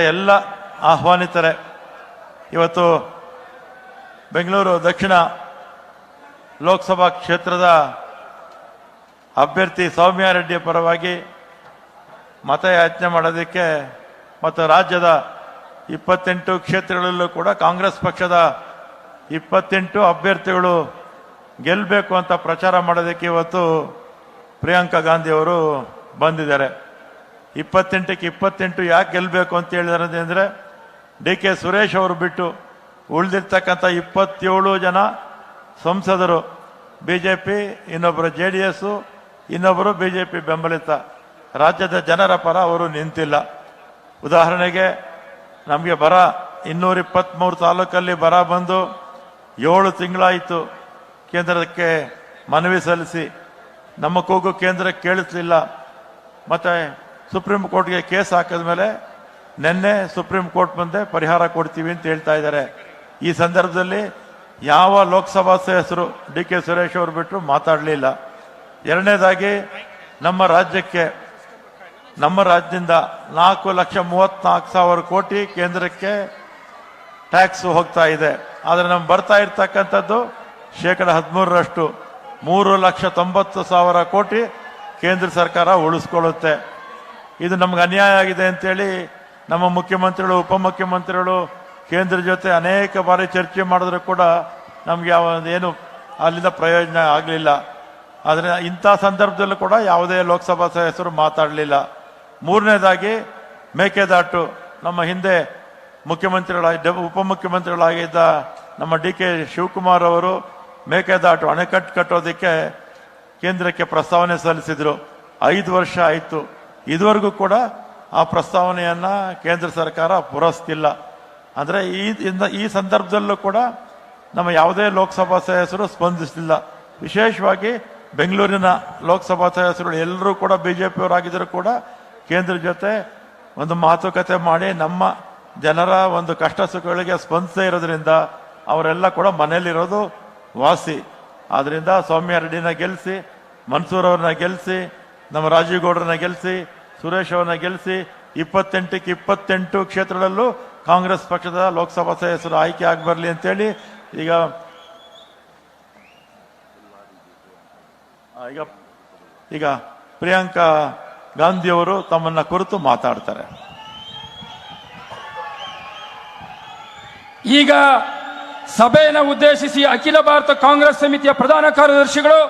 ಎಲ್ಲ ಆಹ್ವಾನಿತರೆ ಇವತ್ತು ಬೆಂಗಳೂರು ದಕ್ಷಿಣ ಲೋಕಸಭಾ ಕ್ಷೇತ್ರದ ಅಭ್ಯರ್ಥಿ ಸೌಮ್ಯ ರೆಡ್ಡಿ ಪರವಾಗಿ ಮತಯಾಚನೆ ಮಾಡೋದಕ್ಕೆ ಮತ್ತು ರಾಜ್ಯದ 28 ಕ್ಷೇತ್ರಗಳಲ್ಲೂ ಕೂಡ ಕಾಂಗ್ರೆಸ್ ಪಕ್ಷದ 28 ಅಭ್ಯರ್ಥಿಗಳು ಗೆಲ್ಲಬೇಕು ಅಂತ ಪ್ರಚಾರ ಮಾಡೋದಕ್ಕೆ ಇವತ್ತು ಪ್ರಿಯಾಂಕಾ ಗಾಂಧಿ ಅವರು ಬಂದಿದ್ದಾರೆ. 28ಕ್ಕೆ 28 ಯಾಕೆ ಗೆಲ್ಲಬೇಕು ಅಂತ ಹೇಳಿದಾರೆ ಅಂದರೆ DK ಸುರೇಶ್ ಅವರು ಬಿಟ್ಟು ಉಳಿದಿರ್ತಕ್ಕಂಥ 27 ಜನ ಸಂಸದರು ಬಿಜೆಪಿ, ಇನ್ನೊಬ್ಬರು JDS, ಇನ್ನೊಬ್ಬರು ಬಿಜೆಪಿ ಬೆಂಬಲಿತ ರಾಜ್ಯದ ಜನರ ಪರ ಅವರು ನಿಂತಿಲ್ಲ. ಉದಾಹರಣೆಗೆ ನಮಗೆ ಬರ 223 ತಾಲೂಕಲ್ಲಿ ಬರ ಬಂದು 7 ತಿಂಗಳಾಯಿತು. ಕೇಂದ್ರಕ್ಕೆ ಮನವಿ ಸಲ್ಲಿಸಿ ನಮ್ಮ ಕೂಗು ಕೇಂದ್ರಕ್ಕೆ ಕೇಳಿಸಲಿಲ್ಲ. ಮತ್ತು ಸುಪ್ರೀಂ ಕೋರ್ಟ್ಗೆ ಕೇಸ್ ಹಾಕಿದ ಮೇಲೆ ನಿನ್ನೆ ಸುಪ್ರೀಂ ಕೋರ್ಟ್ ಮುಂದೆ ಪರಿಹಾರ ಕೊಡ್ತೀವಿ ಅಂತ ಹೇಳ್ತಾ ಇದ್ದಾರೆ. ಈ ಸಂದರ್ಭದಲ್ಲಿ ಯಾವ ಲೋಕಸಭಾ ಸದಸ್ಯರು DK ಸುರೇಶ್ ಅವರು ಬಿಟ್ಟರು ಮಾತಾಡಲಿಲ್ಲ. ಎರಡನೇದಾಗಿ ನಮ್ಮ ರಾಜ್ಯದಿಂದ 4,34,000 ಕೋಟಿ ಕೇಂದ್ರಕ್ಕೆ ಟ್ಯಾಕ್ಸ್ ಹೋಗ್ತಾ ಇದೆ. ಆದರೆ ನಮ್ಗೆ ಬರ್ತಾ ಇರ್ತಕ್ಕಂಥದ್ದು 13%. 3,90,000 ಕೋಟಿ ಕೇಂದ್ರ ಸರ್ಕಾರ ಉಳಿಸ್ಕೊಳ್ಳುತ್ತೆ. ಇದು ನಮ್ಗೆ ಅನ್ಯಾಯ ಆಗಿದೆ ಅಂತೇಳಿ ನಮ್ಮ ಮುಖ್ಯಮಂತ್ರಿಗಳು, ಉಪಮುಖ್ಯಮಂತ್ರಿಗಳು ಕೇಂದ್ರ ಜೊತೆ ಅನೇಕ ಬಾರಿ ಚರ್ಚೆ ಮಾಡಿದ್ರು ಕೂಡ ನಮಗೆ ಏನು ಅಲ್ಲಿಂದ ಪ್ರಯೋಜನ ಆಗಲಿಲ್ಲ. ಆದರೆ ಇಂಥ ಸಂದರ್ಭದಲ್ಲೂ ಕೂಡ ಯಾವುದೇ ಲೋಕಸಭಾ ಸದಸ್ಯರು ಮಾತಾಡಲಿಲ್ಲ. ಮೂರನೇದಾಗಿ ಮೇಕೆದಾಟು, ನಮ್ಮ ಹಿಂದೆ ಉಪಮುಖ್ಯಮಂತ್ರಿಗಳಾಗಿದ್ದ ನಮ್ಮ DK ಶಿವಕುಮಾರ್ ಅವರು ಮೇಕೆದಾಟು ಅಣೆಕಟ್ಟು ಕಟ್ಟೋದಕ್ಕೆ ಕೇಂದ್ರಕ್ಕೆ ಪ್ರಸ್ತಾವನೆ ಸಲ್ಲಿಸಿದ್ರು. 5 ವರ್ಷ ಆಯಿತು. ಇದುವರೆಗೂ ಕೂಡ ಆ ಪ್ರಸ್ತಾವನೆಯನ್ನ ಕೇಂದ್ರ ಸರ್ಕಾರ ಪೂರೈಸ್ತಿಲ್ಲ. ಅಂದರೆ ಈ ಸಂದರ್ಭದಲ್ಲೂ ಕೂಡ ನಮ್ಮ ಯಾವುದೇ ಲೋಕಸಭಾ ಸದಸ್ಯರು ಸ್ಪಂದಿಸಲಿಲ್ಲ. ವಿಶೇಷವಾಗಿ ಬೆಂಗಳೂರಿನ ಲೋಕಸಭಾ ಸದಸ್ಯರು ಎಲ್ಲರೂ ಕೂಡ ಬಿಜೆಪಿಯವರಾಗಿದ್ದರೂ ಕೂಡ ಕೇಂದ್ರ ಜೊತೆ ಒಂದು ಮಾತುಕತೆ ಮಾಡಿ ನಮ್ಮ ಜನರ ಒಂದು ಕಷ್ಟ ಸುಖಗಳಿಗೆ ಸ್ಪಂದಿಸದೇ ಇರೋದ್ರಿಂದ ಅವರೆಲ್ಲ ಕೂಡ ಮನೆಯಲ್ಲಿರೋದು ವಾಸಿ. ಆದ್ದರಿಂದ ಸೌಮ್ಯ ರೆಡ್ಡಿನ ಗೆಲ್ಲಿಸಿ, ಮನ್ಸೂರ್ ಅವ್ರನ್ನ ಗೆಲ್ಲಿಸಿ, ನಮ್ಮ ರಾಜೀವ್ ಗೌಡ್ರನ್ನ ಗೆಲ್ಲಿಸಿ, ಸುರೇಶ್ ಅವ್ರನ್ನ ಗೆಲ್ಲಿಸಿ 28ಕ್ಕೆ 28 ಕ್ಷೇತ್ರಗಳಲ್ಲೂ ಕಾಂಗ್ರೆಸ್ ಪಕ್ಷದ ಲೋಕಸಭಾ ಸದಸ್ಯರು ಆಯ್ಕೆ ಆಗಬರಲಿ ಅಂತೇಳಿ ಈಗ ಪ್ರಿಯಾಂಕಾ ಗಾಂಧಿಯವರು ತಮ್ಮನ್ನ ಕುರಿತು ಮಾತಾಡ್ತಾರೆ. ಈಗ ಸಭೆಯನ್ನು ಉದ್ದೇಶಿಸಿ ಅಖಿಲ ಭಾರತ ಕಾಂಗ್ರೆಸ್ ಸಮಿತಿಯ ಪ್ರಧಾನ ಕಾರ್ಯದರ್ಶಿಗಳು,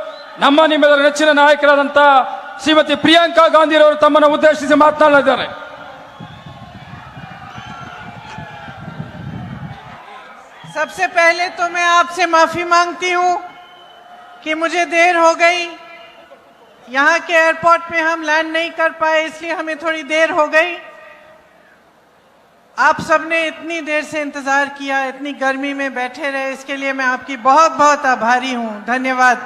ನಿಮ್ಮೆಲ್ಲರ ನೆಚ್ಚಿನ ನಾಯಕರಾದಂಥ ಶ್ರೀಮತಿ ಪ್ರಿಯಾಂಕಾ ಗಾಂಧಿರವರು ತಮ್ಮನ್ನು ಉದ್ದೇಶಿಸಿ ಮಾತನಾಡಲಿದ್ದಾರೆ. सबसे पहले तो मैं आपसे माफी मांगती हूं कि मुझे देर हो गई. यहाँ के एयरपोर्ट पे हम लैंड नहीं कर पाए, इसलिए हमें थोड़ी देर हो गई. आप सबने इतनी देर से इंतजार किया, इतनी गर्मी में बैठे रहे, इसके लिए मैं आपकी बहुत बहुत आभारी हूं. धन्यवाद.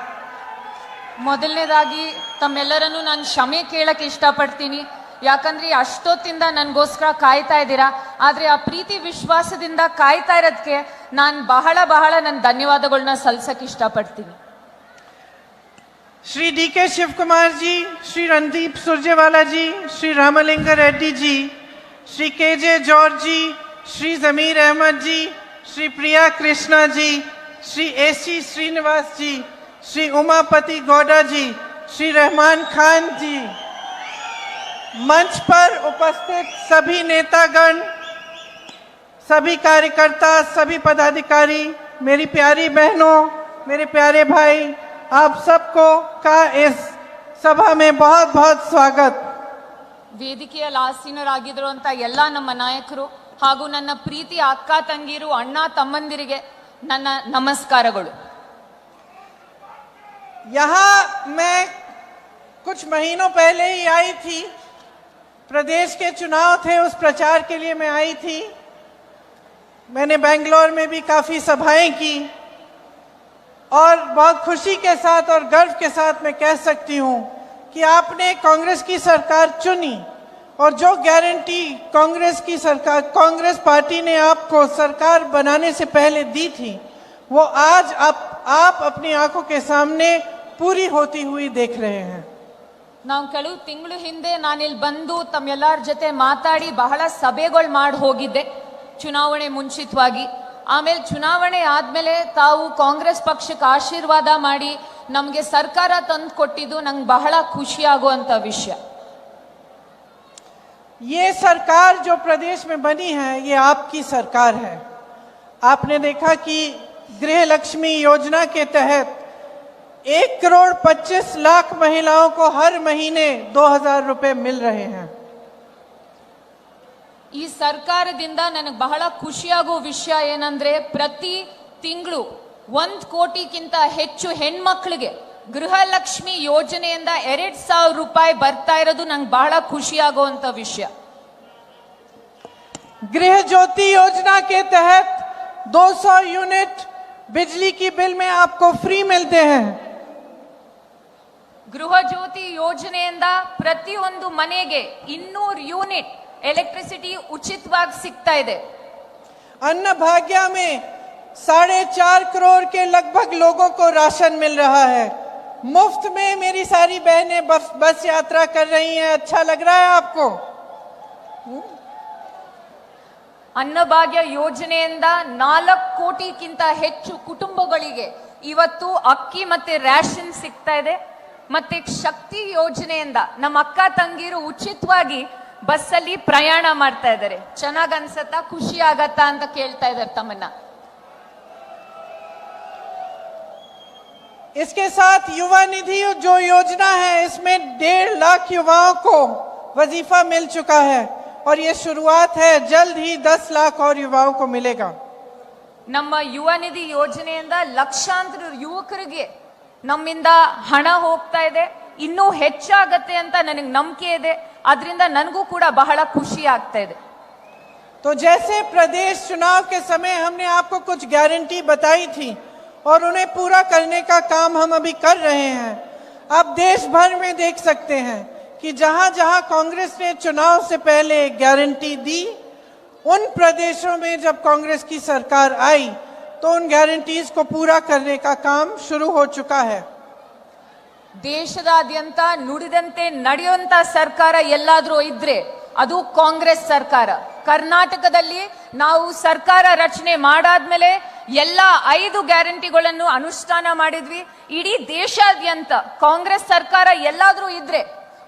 ಮೊದಲನೇದಾಗಿ ತಮ್ಮೆಲ್ಲರನ್ನು ನಾನು ಕ್ಷಮೆ ಕೇಳಕ್ಕೆ ಇಷ್ಟಪಡ್ತೀನಿ. ಯಾಕಂದ್ರೆ ಅಷ್ಟೊತ್ತಿಂದ ನನಗೋಸ್ಕರ ಕಾಯ್ತಾ ಇದ್ದೀರಾ. ಆದರೆ ಆ ಪ್ರೀತಿ ವಿಶ್ವಾಸದಿಂದ ಕಾಯ್ತಾ ಇರೋದಕ್ಕೆ ನಾನು ಬಹಳ ನನ್ನ ಧನ್ಯವಾದಗಳನ್ನ ಸಲ್ಲಿಸಕ್ಕೆ ಇಷ್ಟಪಡ್ತೀನಿ. श्री DK शिव कुमार जी, श्री रणदीप सुरजेवाला जी, श्री रामलिंग रेड्डी जी, श्री KJ जॉर्ज जी, श्री जमीर अहमद जी, श्री प्रिया कृष्णा जी, श्री AC श्रीनिवास जी, श्री उमापति गौड़ा जी, श्री रहमान खान जी, मंच पर उपस्थित सभी नेतागण, सभी कार्यकर्ता, सभी पदाधिकारी, मेरी प्यारी बहनों, मेरे प्यारे भाई, आप सबको का इस सभा में बहुत बहुत स्वागत. ವೇದಿಕೆಯಲ್ಲಿ ಆಸೀನರಾಗಿರುವಂತ ಎಲ್ಲ ನಮ್ಮ ನಾಯಕರು ಹಾಗೂ ನನ್ನ ಪ್ರೀತಿಯ ಅಕ್ಕ ತಂಗಿರು, ಅಣ್ಣ ತಮ್ಮಂದಿರಿಗೆ ನನ್ನ ನಮಸ್ಕಾರಗಳು. यहाँ मैं कुछ महीनों पहले ही आई थी. प्रदेश के चुनाव थे, उस प्रचार के लिए मैं आई थी. मैंने बेंगलोर में भी काफ़ी सभाएं की और बहुत खुशी के साथ और गर्व के साथ मैं कह सकती हूं कि आपने कांग्रेस की सरकार चुनी और जो गारंटी कांग्रेस पार्टी ने आपको सरकार बनाने से पहले दी थी, वो आज आप अपनी आंखों के सामने पूरी होती हुई देख रहे हैं. ನಾವು ಕೆಲವು ತಿಂಗಳು ಹಿಂದೆ ನಾನಿಲ್ಲಿ ಬಂದು ತಮ್ಮೆಲ್ಲರ ಜೊತೆ ಮಾತಾಡಿ ಬಹಳ ಸಭೆಗಳು ಮಾಡಿ ಹೋಗಿದ್ದೆ ಚುನಾವಣೆ ಮುಂಚಿತವಾಗಿ. ಆಮೇಲೆ ಚುನಾವಣೆ ಆದ್ಮೇಲೆ ತಾವು ಕಾಂಗ್ರೆಸ್ ಪಕ್ಷಕ್ಕೆ ಆಶೀರ್ವಾದ ಮಾಡಿ ನಮಗೆ ಸರ್ಕಾರ ತಂದು ಕೊಟ್ಟಿದ್ದು ನಂಗೆ ಬಹಳ ಖುಷಿ ಆಗುವಂತ ವಿಷಯ. ये सरकार जो प्रदेश में बनी है ये आपकी सरकार है। आपने देखा कि गृह लक्ष्मी योजना के तहत 1,25,00,000 महिलाओं को हर महीने 2,000 रुपए मिल रहे हैं। ಈ ಸರ್ಕಾರದಿಂದ ನನಗೆ ಬಹಳ ಖುಷಿಯಾಗುವ ವಿಷಯ ಏನಂದ್ರೆ ಪ್ರತಿ ತಿಂಗಳು 1 ಕೋಟಿಗಿಂತ ಹೆಚ್ಚು ಹೆಣ್ಮಕ್ಳಿಗೆ ಗೃಹಲಕ್ಷ್ಮಿ ಯೋಜನೆಯಿಂದ 2,000 ರೂಪಾಯಿ ಬರ್ತಾ ಇರೋದು ನಂಗೆ ಬಹಳ ಖುಷಿಯಾಗುವಂತ ವಿಷಯ. गृह ज्योति योजना के तहत 200 यूनिट बिजली की बिल में आपको फ्री मिलते हैं। ಗೃಹ ಜ್ಯೋತಿ ಯೋಜನೆಯಿಂದ ಪ್ರತಿಯೊಂದು ಮನೆಗೆ 200 ಯೂನಿಟ್ ಎಲೆಕ್ಟ್ರಿಸಿಟಿ ಉಚಿತವಾಗಿ ಸಿಗ್ತಾ ಇದೆ. अन्न भाग्य में 4.5 करोड़ के लगभग लोगों को राशन मिल रहा है। मुफ्त में मेरी सारी बहनें बस यात्रा कर रही हैं। अच्छा लग रहा है आपको? ಅನ್ನಭಾಗ್ಯ ಯೋಜನೆಯಿಂದ 4 ಕೋಟಿಗಿಂತ ಹೆಚ್ಚು ಕುಟುಂಬಗಳಿಗೆ ಇವತ್ತು ಅಕ್ಕಿ ಮತ್ತೆ ರೇಷನ್ ಸಿಗ್ತಾ ಇದೆ. ಮತ್ತೆ ಶಕ್ತಿ ಯೋಜನೆಯಿಂದ ನಮ್ಮ ಅಕ್ಕ ತಂಗಿರು ಉಚಿತವಾಗಿ ಬಸ್ಸಲ್ಲಿ ಪ್ರಯಾಣ ಮಾಡ್ತಾ ಇದ್ದಾರೆ. ಚೆನ್ನಾಗ್ ಅನ್ಸತ್ತಾ, ಖುಷಿ ಆಗತ್ತಾ ಅಂತ ಕೇಳ್ತಾ ಇದ್ದಾರೆ ತಮ್ಮನ್ನ. इसके साथ युवा निधि जो योजना है इसमें 1.5 लाख युवाओं को वजीफा मिल चुका है और ये शुरुआत है, जल्द ही 10 लाख और युवाओं को मिलेगा। ನಮ್ಮ ಯುವ ನಿಧಿ ಯೋಜನೆಯಿಂದ ಲಕ್ಷಾಂತರ ಯುವಕರಿಗೆ ನಮ್ಮಿಂದ ಹಣ ಹೋಗ್ತಾ ಇದೆ. ಇನ್ನೂ ಹೆಚ್ಚಾಗತ್ತೆ ಅಂತ ನನಗೆ ನಂಬಿಕೆ ಇದೆ. ಅದರಿಂದ ನನಗೂ ಕೂಡ ಬಹಳ ಖುಷಿ ಆಗ್ತಾ ಇದೆ. तो जैसे प्रदेश चुनाव के समय हमने आपको कुछ गारंटी बताई थी और उन्हें पूरा करने का काम हम अभी कर रहे हैं। आप देश भर में देख सकते हैं कि जहां जहां कांग्रेस ने चुनाव से पहले गारंटी दी, उन प्रदेशों में जब कांग्रेस की सरकार आई तो उन गारंटीज को पूरा करने का काम शुरू हो चुका है। ದೇಶದಾದ್ಯಂತ ನುಡಿದಂತೆ ನಡೆಯುವಂತ ಸರ್ಕಾರ ಎಲ್ಲಾದ್ರೂ ಇದ್ರೆ ಅದು ಕಾಂಗ್ರೆಸ್ ಸರ್ಕಾರ. ಕರ್ನಾಟಕದಲ್ಲಿ ನಾವು ಸರ್ಕಾರ ರಚನೆ ಮಾಡಾದ್ಮೇಲೆ ಎಲ್ಲ 5 ಗ್ಯಾರಂಟಿಗಳನ್ನು ಅನುಷ್ಠಾನ ಮಾಡಿದ್ವಿ. ಇಡೀ ದೇಶಾದ್ಯಂತ ಕಾಂಗ್ರೆಸ್ ಸರ್ಕಾರ ಎಲ್ಲಾದ್ರೂ ಇದ್ರೆ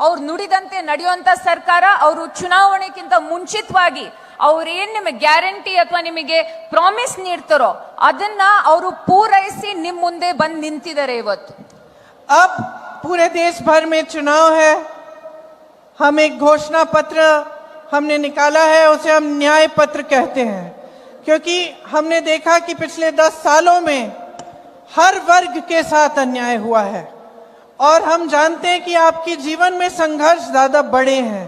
ಅವ್ರು ನುಡಿದಂತೆ ನಡೆಯುವಂತ ಸರ್ಕಾರ. ಅವರು ಚುನಾವಣೆಗಿಂತ ಮುಂಚಿತವಾಗಿ ಅವ್ರೇನ್ ನಿಮಗೆ ಗ್ಯಾರಂಟಿ ಅಥವಾ ನಿಮಗೆ ಪ್ರಾಮಿಸ್ ನೀಡ್ತಾರೋ ಅದನ್ನ ಅವರು ಪೂರೈಸಿ ನಿಮ್ ಮುಂದೆ ಬಂದು ನಿಂತಿದ್ದಾರೆ ಇವತ್ತು. अब पूरे देश भर में चुनाव है। हम एक घोषणा पत्र हमने निकाला है, उसे हम न्याय पत्र कहते हैं, क्योंकि हमने देखा कि पिछले 10 सालों में हर वर्ग के साथ अन्याय हुआ है और हम जानते हैं कि आपकी जीवन में संघर्ष ज्यादा बड़े हैं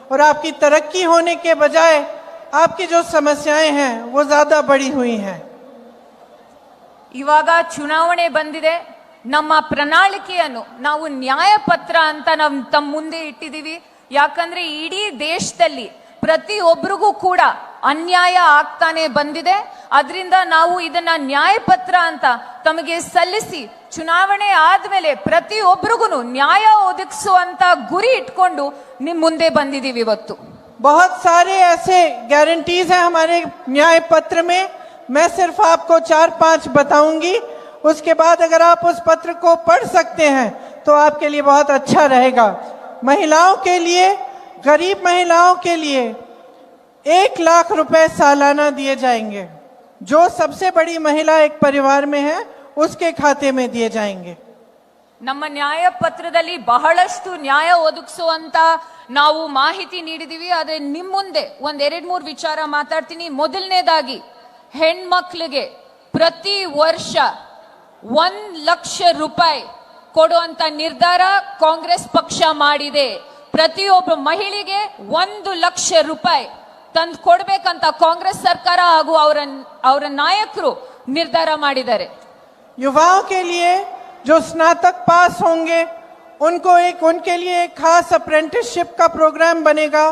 और आपकी तरक्की होने के बजाय आपकी जो समस्याएं हैं वो ज्यादा बड़ी हुई हैं। ಇವಾಗ ಚುನಾವಣೆ ಬಂದಿದೆ. ನಮ್ಮ ಪ್ರಣಾಳಿಕೆಯನ್ನು ನಾವು ನ್ಯಾಯ ಪತ್ರ ಅಂತ ನಾವು ತಮ್ಮ ಮುಂದೆ ಇಟ್ಟಿದ್ದೀವಿ. ಯಾಕಂದ್ರೆ ಇಡೀ ದೇಶದಲ್ಲಿ ಪ್ರತಿಯೊಬ್ಬರಿಗೂ ಕೂಡ ಅನ್ಯಾಯ ಆಗ್ತಾನೆ ಬಂದಿದೆ. ಅದರಿಂದ ನಾವು ಇದನ್ನ ನ್ಯಾಯ ಪತ್ರ ಅಂತ ತಮಗೆ ಸಲ್ಲಿಸಿ ಚುನಾವಣೆ ಆದ್ಮೇಲೆ ಪ್ರತಿಯೊಬ್ಬರಿಗೂ ನ್ಯಾಯ ಒದಗಿಸುವಂತ ಗುರಿ ಇಟ್ಕೊಂಡು ನಿಮ್ ಮುಂದೆ ಬಂದಿದ್ದೀವಿ ಇವತ್ತು. बहुत सारे ऐसे गारंटीज हैं हमारे न्याय पत्र में। मैं सिर्फ आपको 4-5 बताऊंगी, उसके बाद अगर आप उस पत्र को पढ़ सकते हैं तो आपके लिए बहुत अच्छा रहेगा। महिलाओं के लिए, गरीब महिलाओं के लिए 1 लाख रुपए सालाना दिए जाएंगे। जो सबसे बड़ी महिला एक परिवार में है उसके खाते में दिए जाएंगे। ನಮ್ಮ ನ್ಯಾಯ ಪತ್ರದಲ್ಲಿ ಬಹಳಷ್ಟು ನ್ಯಾಯ ಒದಗಿಸುವಂತ ನಾವು ಮಾಹಿತಿ ನೀಡಿದೀವಿ. ಆದ್ರೆ ನಿಮ್ ಮುಂದೆ 1-2-3 ವಿಚಾರ ಮಾತಾಡ್ತೀನಿ. ಮೊದಲನೇದಾಗಿ ಹೆಣ್ಮಕ್ಳಿಗೆ ಪ್ರತಿ ವರ್ಷ 1 ಲಕ್ಷ ರೂಪಾಯಿ ಕೊಡುವಂತ ನಿರ್ಧಾರ ಕಾಂಗ್ರೆಸ್ ಪಕ್ಷ ಮಾಡಿದೆ. ಪ್ರತಿಯೊಬ್ಬ ಮಹಿಳೆಗೆ 1 ಲಕ್ಷ ರೂಪಾಯಿ ತಂದು ಕೊಡ್ಬೇಕಂತ ಕಾಂಗ್ರೆಸ್ ಸರ್ಕಾರ ಹಾಗೂ ಅವರ ನಾಯಕರು ನಿರ್ಧಾರ ಮಾಡಿದ್ದಾರೆ. युवाओं के लिए जो स्नातक पास होंगे उनके लिए एक खास अप्रेंटिसशिप का प्रोग्राम बनेगा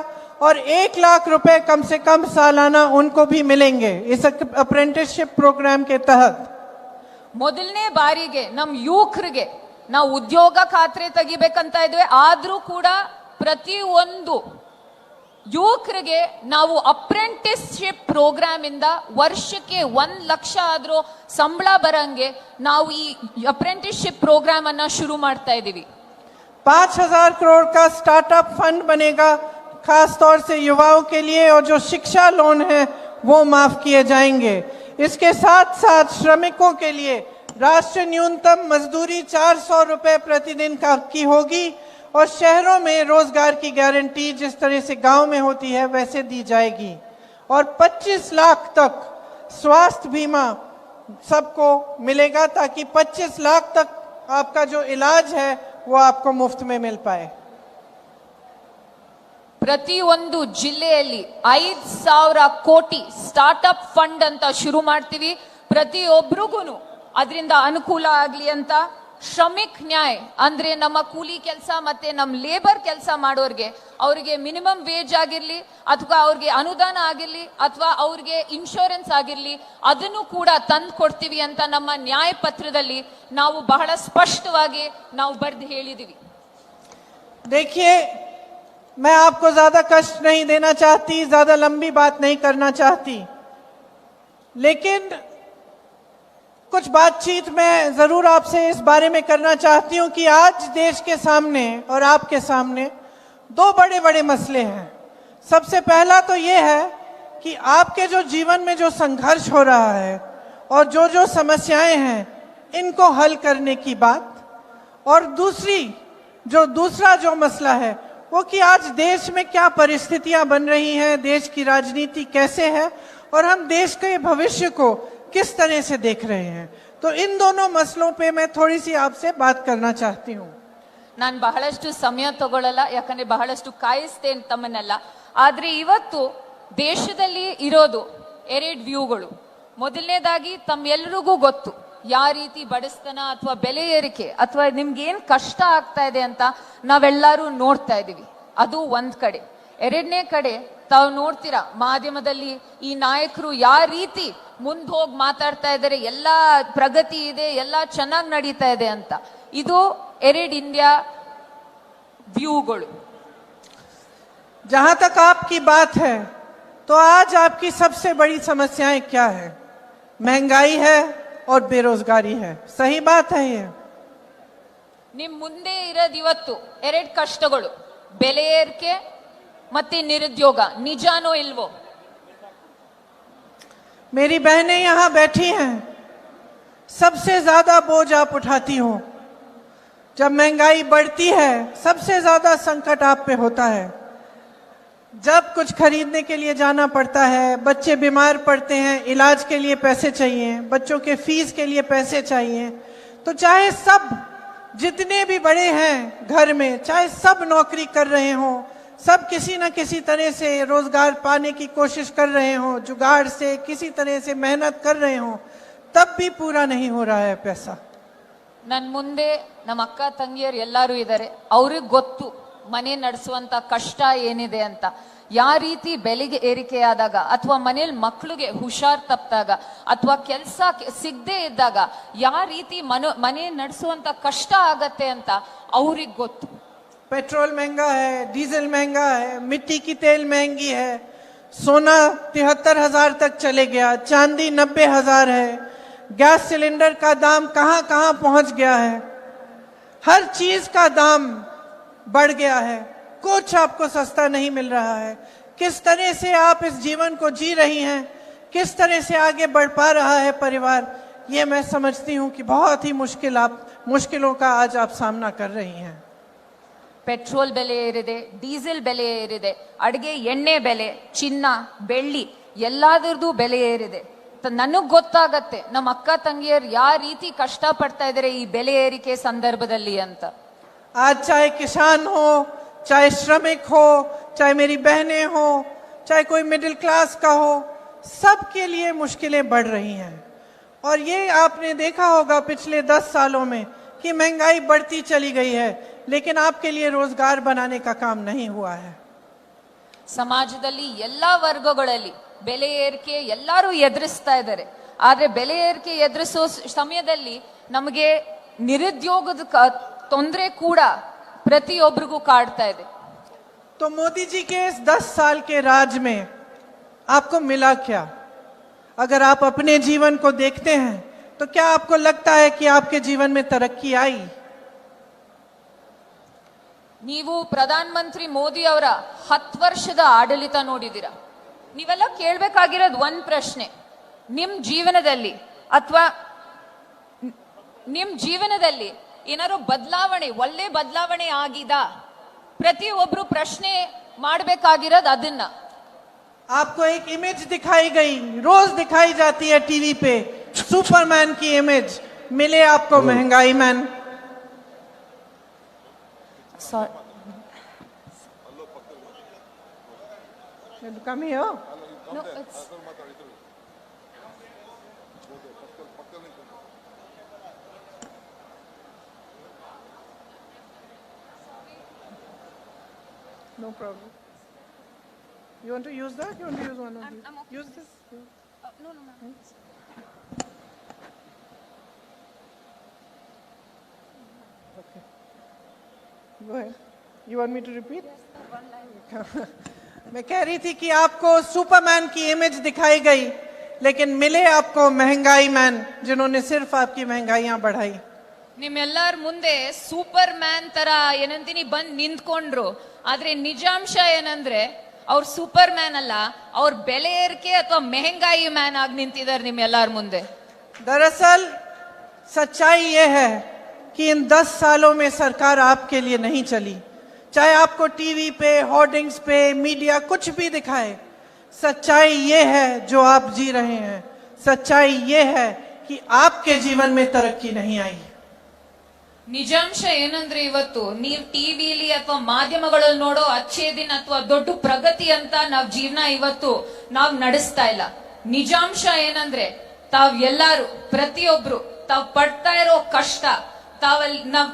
और 1 लाख रुपए कम से कम सालाना उनको भी मिलेंगे इस अप्रेंटिसशिप प्रोग्राम के तहत। ಮೊದಲನೇ ಬಾರಿಗೆ ನಮ್ಮ ಯುವಕರಿಗೆ ನಾವು ಉದ್ಯೋಗ ಖಾತ್ರಿ ತೆಗಿಬೇಕಂತ ಇದ್ವಿ, ಆದ್ರೂ ಕೂಡ ಪ್ರತಿ ಒಂದು ಯುವಕರಿಗೆ ನಾವು ಅಪ್ರೆಂಟಿಸ್ಶಿಪ್ ಪ್ರೋಗ್ರಾಮ್ ಇಂದ ವರ್ಷಕ್ಕೆ 1 ಲಕ್ಷ ಆದ್ರೂ ಸಂಬಳ ಬರಂಗೆ ನಾವು ಈ ಅಪ್ರೆಂಟಿಸ್ಶಿಪ್ ಪ್ರೋಗ್ರಾಮ್ ಅನ್ನ ಶುರು ಮಾಡ್ತಾ ಇದೀವಿ. 5,000 करोड़ का स्टार्टअप फंड बनेगा, खास तौर से युवाओं के लिए, और जो शिक्षा लोन है वो माफ किए जाएंगे. इसके साथ साथ श्रमिकों के लिए राष्ट्रीय न्यूनतम मजदूरी 400 रुपए प्रतिदिन की होगी, और शहरों में रोजगार की गारंटी जिस तरह से गांव में होती है वैसे दी जाएगी, और 25 लाख तक स्वास्थ्य बीमा सबको मिलेगा, ताकि 25 लाख तक आपका जो इलाज है वो आपको मुफ्त में मिल पाए. ಪ್ರತಿ ಒಂದು ಜಿಲ್ಲೆಯಲ್ಲಿ 5,000 ಕೋಟಿ ಸ್ಟಾರ್ಟ್ಅಪ್ ಫಂಡ್ ಅಂತ ಶುರು ಮಾಡ್ತೀವಿ. ಪ್ರತಿಯೊಬ್ಬರಿಗೂ ಅದರಿಂದ ಅನುಕೂಲ ಆಗ್ಲಿ ಅಂತ ಶ್ರಮಿಕ್ ನ್ಯಾಯ್ ಅಂದ್ರೆ ನಮ್ಮ ಕೂಲಿ ಕೆಲಸ ಮತ್ತೆ ನಮ್ಮ ಲೇಬರ್ ಕೆಲಸ ಮಾಡೋರ್ಗೆ ಅವ್ರಿಗೆ ಮಿನಿಮಮ್ ವೇಜ್ ಆಗಿರ್ಲಿ, ಅಥವಾ ಅವ್ರಿಗೆ ಅನುದಾನ ಆಗಿರ್ಲಿ, ಅಥವಾ ಅವ್ರಿಗೆ ಇನ್ಶೂರೆನ್ಸ್ ಆಗಿರ್ಲಿ, ಅದನ್ನು ಕೂಡ ತಂದು ಕೊಡ್ತೀವಿ ಅಂತ ನಮ್ಮ ನ್ಯಾಯ ಪತ್ರದಲ್ಲಿ ನಾವು ಬಹಳ ಸ್ಪಷ್ಟವಾಗಿ ನಾವು ಬರೆದು ಹೇಳಿದೀವಿ. देखिए, मैं आपको ज्यादा कष्ट नहीं देना चाहती, ज्यादा लंबी बात नहीं करना चाहती, लेकिन कुछ बातचीत मैं जरूर आपसे इस बारे में करना चाहती हूं कि आज देश के सामने और आपके सामने 2 बड़े बड़े मसले हैं. सबसे पहला तो ये है कि आपके जो जीवन में जो संघर्ष हो रहा है और जो समस्याएं हैं इनको हल करने की बात, और दूसरा जो मसला है वो कि आज देश में क्या परिस्थितियां बन रही हैं, देश की राजनीति कैसे है, और हम देश के भविष्य को किस तरह से देख रहे हैं. तो इन दोनों मसलों पे मैं थोड़ी सी आपसे बात करना चाहती हूँ. ನಾನು ಬಹಳಷ್ಟು ಸಮಯ ತಗೊಳ್ಳಲ್ಲ, ಯಾಕಂದ್ರೆ ಬಹಳಷ್ಟು ಕಾಯಿಸ್ತೇನೆ ತಮ್ಮನ್ನೆಲ್ಲ. ಆದ್ರೆ ಇವತ್ತು ದೇಶದಲ್ಲಿ ಇರೋದು 2 ವ್ಯೂಗಳು. ಮೊದಲನೇದಾಗಿ ತಮ್ಮೆಲ್ಲರಿಗೂ ಗೊತ್ತು ಯಾವ ರೀತಿ ಬಡಸ್ತನ ಅಥವಾ ಬೆಲೆ ಏರಿಕೆ ಅಥವಾ ನಿಮ್ಗೆ ಏನ್ ಕಷ್ಟ ಆಗ್ತಾ ಇದೆ ಅಂತ ನಾವೆಲ್ಲರೂ ನೋಡ್ತಾ ಇದೀವಿ. ಅದು ಒಂದ್ ಕಡೆ. ಎರಡನೇ ಕಡೆ ತಾವು ನೋಡ್ತೀರಾ ಮಾಧ್ಯಮದಲ್ಲಿ ಈ ನಾಯಕರು ಯಾವ ರೀತಿ ಮುಂದೆ ಹೋಗಿ ಮಾತಾಡ್ತಾ ಇದ್ದಾರೆ, ಎಲ್ಲಾ ಪ್ರಗತಿ ಇದೆ, ಎಲ್ಲಾ ಚೆನ್ನಾಗಿ ನಡೀತಾ ಇದೆ ಅಂತ. ಇದು 2 ಇಂಡಿಯಾ ವ್ಯೂಗಳು. जहां तक आपकी बात है तो आज आपकी सबसे बड़ी समस्याएं क्या है? महंगाई है और बेरोजगारी है. सही बात है ये? ನಿಮ್ ಮುಂದೆ ಇರೋದು ಇವತ್ತು 2 ಕಷ್ಟಗಳು, ಬೆಲೆ ಏರಿಕೆ ಮತ್ತೆ ನಿರುದ್ಯೋಗ. ನಿಜಾನೋ ಇಲ್ವೋ? मेरी बहनें यहां बैठी हैं, सबसे ज्यादा बोझ आप उठाती हो. जब महंगाई बढ़ती है सबसे ज्यादा संकट आप पे होता है. जब कुछ खरीदने के लिए जाना पड़ता है, बच्चे बीमार पड़ते हैं, इलाज के लिए पैसे चाहिए, बच्चों के फीस के लिए पैसे चाहिए, तो चाहे सब जितने भी बड़े हैं घर में, चाहे सब नौकरी कर रहे हों, सब किसी न किसी तरह से रोजगार पाने की कोशिश कर रहे हों, जुगाड़ से किसी तरह से मेहनत कर रहे हों, तब भी पूरा नहीं हो रहा है पैसा. ನನ್ ಮುಂದೆ ನಮ್ಮ ಅಕ್ಕ ತಂಗಿಯರು ಎಲ್ಲರೂ ಇದ್ದಾರೆ. ಅವ್ರಿಗೆ ಗೊತ್ತು ಮನೆ ನಡೆಸುವಂತ ಕಷ್ಟ ಏನಿದೆ ಅಂತ. ಯಾವ ರೀತಿ ಬೆಲೆಗೆ ಏರಿಕೆ ಆದಾಗ, ಅಥವಾ ಮನೇಲಿ ಮಕ್ಕಳಿಗೆ ಹುಷಾರ್ ತಪ್ಪಿದಾಗ, ಅಥವಾ ಕೆಲಸ ಸಿಗದೆ ಇದ್ದಾಗ ಯಾವ ರೀತಿ ಮನೆ ನಡೆಸುವಂತ ಕಷ್ಟ ಆಗತ್ತೆ ಅಂತ ಅವ್ರಿಗೆ ಗೊತ್ತು. पेट्रोल महंगा है, डीजल महंगा है, मिट्टी की तेल महंगी है, सोना 73,000 तक चले गया, चांदी 90,000 है, गैस सिलेंडर का दाम कहां कहां पहुंच गया है, हर चीज का दाम बढ़ गया है, कुछ आपको सस्ता नहीं मिल रहा है. किस तरह से आप इस जीवन को जी रही हैं, किस तरह से आगे बढ़ पा रहा है परिवार, ये मैं समझती हूं कि बहुत ही मुश्किलों का आज आप सामना कर रही हैं. ಪೆಟ್ರೋಲ್ ಬೆಲೆ ಏರಿದೆ, ಡೀಸೆಲ್ ಬೆಲೆ ಏರಿದೆ, ಅಡುಗೆ ಎಣ್ಣೆ ಬೆಲೆ, ಚಿನ್ನ ಬೆಳ್ಳಿ ಎಲ್ಲಾದ್ರದ್ದು ಬೆಲೆ ಏರಿದೆ. ನನಗ್ ಗೊತ್ತಾಗತ್ತೆ ನಮ್ಮ ಅಕ್ಕ ತಂಗಿಯರು ಯಾವ ರೀತಿ ಕಷ್ಟ ಪಡ್ತಾ ಇದಾರೆ ಈ ಬೆಲೆ ಏರಿಕೆ ಸಂದರ್ಭದಲ್ಲಿ ಅಂತ. आज चाहे किसान हो, चाहे श्रमिक हो, चाहे मेरी बहनें हो, चाहे कोई मिडिल क्लास का हो, सबके लिए मुश्किलें बढ़ रही हैं. और ये आपने देखा होगा पिछले 10 सालों में कि महंगाई बढ़ती चली गई है, लेकिन आपके लिए रोजगार बनाने का काम नहीं हुआ है. ಸಮಾಜದಲ್ಲಿ ಎಲ್ಲಾ ವರ್ಗಗಳಲ್ಲಿ ಬೆಲೆ ಏರಿಕೆ ಎಲ್ಲರೂ ಎದುರಿಸ್ತಾ ಇದ್ದಾರೆ. ಆದ್ರೆ ಬೆಲೆ ಏರಿಕೆ ಎದುರಿಸೋ ಸಮಯದಲ್ಲಿ ನಮಗೆ ನಿರುದ್ಯೋಗದ ತೊಂದರೆ ಕೂಡ ಪ್ರತಿಯೊಬ್ಬರಿಗೂ ಕಾಡ್ತಾ ಇದೆ. तो मोदी जी के इस 10 साल के राज में आपको मिला क्या? अगर आप अपने जीवन को देखते हैं तो क्या आपको लगता है कि आपके जीवन में तरक्की आई? ನೀವು ಪ್ರಧಾನ ಮಂತ್ರಿ ಮೋದಿ ಅವರ 10 ವರ್ಷದ ಆಡಳಿತ ನೋಡಿದ್ದೀರಾ. ನೀವೆಲ್ಲ ಕೇಳ್ಬೇಕಾಗಿರೋದು ಒಂದ್ ಪ್ರಶ್ನೆ, ನಿಮ್ ಜೀವನದಲ್ಲಿ ಏನಾದ್ರು ಬದಲಾವಣೆ, ಒಳ್ಳೆ ಬದಲಾವಣೆ ಆಗಿದಾ? ಪ್ರತಿಯೊಬ್ರು ಪ್ರಶ್ನೆ ಮಾಡ್ಬೇಕಾಗಿರೋದು ಅದನ್ನ. आपको एक इमेज दिखाई गई, रोज दिखाई जाती है टीवी पे, सुपरमैन की इमेज, मिले आपको महंगाई man? Come here. No, it's... No problem. You want to use that? You want to use one of these? I'm okay. Use this. No, ma'am. Okay. Go ahead. You want me to repeat? मैं कह रही थी कि आपको Superman की image दिखाई गई, लेकिन मिले आपको महंगाई मैन, जिन्होंने सिर्फ आपकी महंगाइयां बढ़ाई. ನಿಮ್ಮೆಲ್ಲರ ಮುಂದೆ ಸೂಪರ್ ಮ್ಯಾನ್ ತರ ಏನಂತೀನಿ ಬಂದ್ ನಿಂತ್ಕೊಂಡ್ರು. ಆದ್ರೆ ನಿಜಾಂಶ ಏನಂದ್ರೆ ಅವ್ರು ಸೂಪರ್ ಮ್ಯಾನ್ ಅಲ್ಲ, ಅವ್ರ ಬೆಲೆ ಏರಿಕೆ ಅಥವಾ ಮೆಹಂಗಾಯಿ ಮ್ಯಾನ್ ಆಗಿ ನಿಂತಿದ್ದಾರೆ ನಿಮ್ಮೆಲ್ಲರ ಮುಂದೆ. दरअसल सच्चाई ये है कि इन 10 सालों में सरकार आपके लिए नहीं चली. चाहे आपको टीवी पे, होर्डिंग्स पे, मीडिया कुछ भी दिखाए, सच्चाई ये है जो आप जी रहे हैं. सच्चाई ये है कि आपके जीवन में तरक्की नहीं आई. ನಿಜಾಂಶ ಏನಂದ್ರೆ ಇವತ್ತು ನೀವ್ ಟಿವಿಲಿ ಅಥವಾ ಮಾಧ್ಯಮಗಳಲ್ಲಿ ನೋಡೋ ಅಚ್ಚೇ ದಿನ ಅಥವಾ ದೊಡ್ಡ ಪ್ರಗತಿ ಅಂತ ನಾವ್ ಜೀವನ ಇವತ್ತು ನಾವ್ ನಡೆಸ್ತಾ ಇಲ್ಲ. ನಿಜಾಂಶ ಏನಂದ್ರೆ ತಾವ್ ಎಲ್ಲಾರು ಪ್ರತಿಯೊಬ್ರು ತಾವ್ ಪಡ್ತಾ ಇರೋ ಕಷ್ಟ,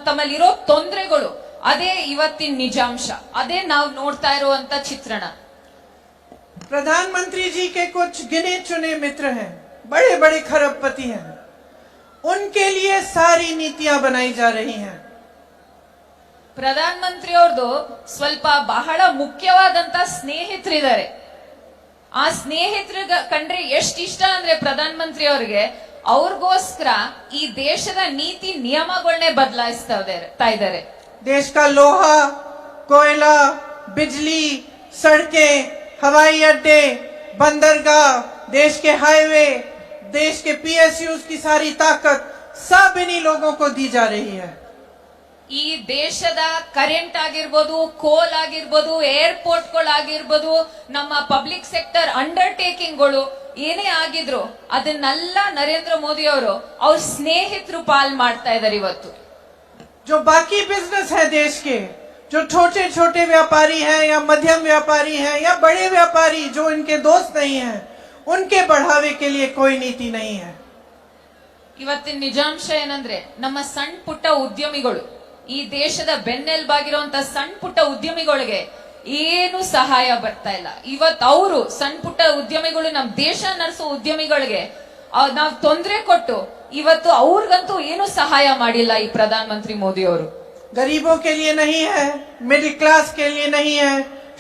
ತಮ್ಮಲ್ಲಿರೋ ತೊಂದರೆಗಳು, ಅದೇ ಇವತ್ತಿನ ನಿಜಾಂಶ, ಅದೇ ನಾವ್ ನೋಡ್ತಾ ಇರುವಂತ ಚಿತ್ರಣ. प्रधानमंत्री जी के कुछ गिने चुने मित्र हैं, बड़े बड़े खरबपति हैं, उनके लिए सारी नीतियां बनाई जा रही हैं. ಪ್ರಧಾನ ಮಂತ್ರಿ ಅವ್ರದ್ದು ಸ್ವಲ್ಪ ಬಹಳ ಮುಖ್ಯವಾದಂತ ಸ್ನೇಹಿತರಿದ್ದಾರೆ. ಆ ಸ್ನೇಹಿತರ ಕಂಡ್ರೆ ಎಷ್ಟ್ ಇಷ್ಟ ಅಂದ್ರೆ ಪ್ರಧಾನ ಮಂತ್ರಿ ಅವ್ರಿಗೆ, ಅವ್ರಿಗೋಸ್ಕರ ಈ ದೇಶದ ನೀತಿ ನಿಯಮಗಳನ್ನೇ ಬದಲಾಯಿಸ್ತಾ ಇದ್ದಾರೆ. देश का लोहा, कोयला, बिजली, सड़कें, हवाई अड्डे, बंदरगाह, देश के हाईवे, देश के PSUs की सारी ताकत सब इन्हीं लोगों को दी जा रही है. ಈ ದೇಶದ ಕರೆಂಟ್ ಆಗಿರ್ಬೋದು, ಕೋಲ್ ಆಗಿರ್ಬೋದು, ಏರ್ಪೋರ್ಟ್ಗಳಾಗಿರ್ಬೋದು, ನಮ್ಮ ಪಬ್ಲಿಕ್ ಸೆಕ್ಟರ್ ಅಂಡರ್ಟೇಕಿಂಗ್ಗಳು ಏನೇ ಆಗಿದ್ರು ಅದನ್ನೆಲ್ಲ ನರೇಂದ್ರ ಮೋದಿ ಅವರು ಅವ್ರ ಸ್ನೇಹಿತರು ಪಾಲ್ ಮಾಡ್ತಾ ಇದ್ದಾರೆ ಇವತ್ತು. जो बाकी बिजनेस है देश के, जो छोटे छोटे व्यापारी हैं या मध्यम व्यापारी हैं या बड़े व्यापारी जो इनके दोस्त नहीं हैं, उनके बढ़ावे के लिए कोई नीति नहीं है. ಇವತ್ತಿನ ನಿಜಾಂಶ ಏನಂದ್ರೆ ನಮ್ಮ ಸಣ್ಣ ಪುಟ್ಟ ಉದ್ಯಮಿಗಳು, ಈ ದೇಶದ ಬೆನ್ನೆಲುಬಾಗಿರುವಂತ ಸಣ್ಣ ಪುಟ್ಟ ಉದ್ಯಮಿಗಳಿಗೆ ಏನು ಸಹಾಯ ಬರ್ತಾ ಇಲ್ಲ. ಇವತ್ತು ಅವರು ಸಣ್ಣ ಪುಟ್ಟ ಉದ್ಯಮಿಗಳು, ನಮ್ಮ ದೇಶ ನಡೆಸೋ ಉದ್ಯಮಿಗಳಿಗೆ ನಾವ್ ತೊಂದರೆ ಕೊಟ್ಟು ಇವತ್ತು ಅವ್ರಿಗಂತೂ ಏನು ಸಹಾಯ ಮಾಡಿಲ್ಲ ಈ ಪ್ರಧಾನ ಮಂತ್ರಿ ಮೋದಿ ಅವರು. गरीबों के लिए नहीं है, मिडिल क्लास के लिए नहीं है,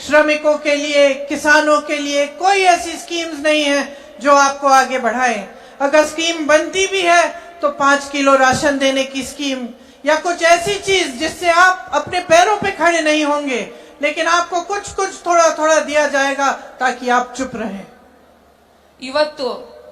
श्रमिकों के लिए, किसानों के लिए कोई ऐसी स्कीम्स नहीं है जो आपको आगे बढ़ाए. अगर स्कीम बनती भी है तो 5 किलो राशन देने की स्कीम या कुछ ऐसी चीज जिससे आप अपने पैरों पे खड़े नहीं होंगे, लेकिन आपको कुछ कुछ थोड़ा थोड़ा दिया जाएगा ताकि आप चुप रहें. ಇವತ್ತು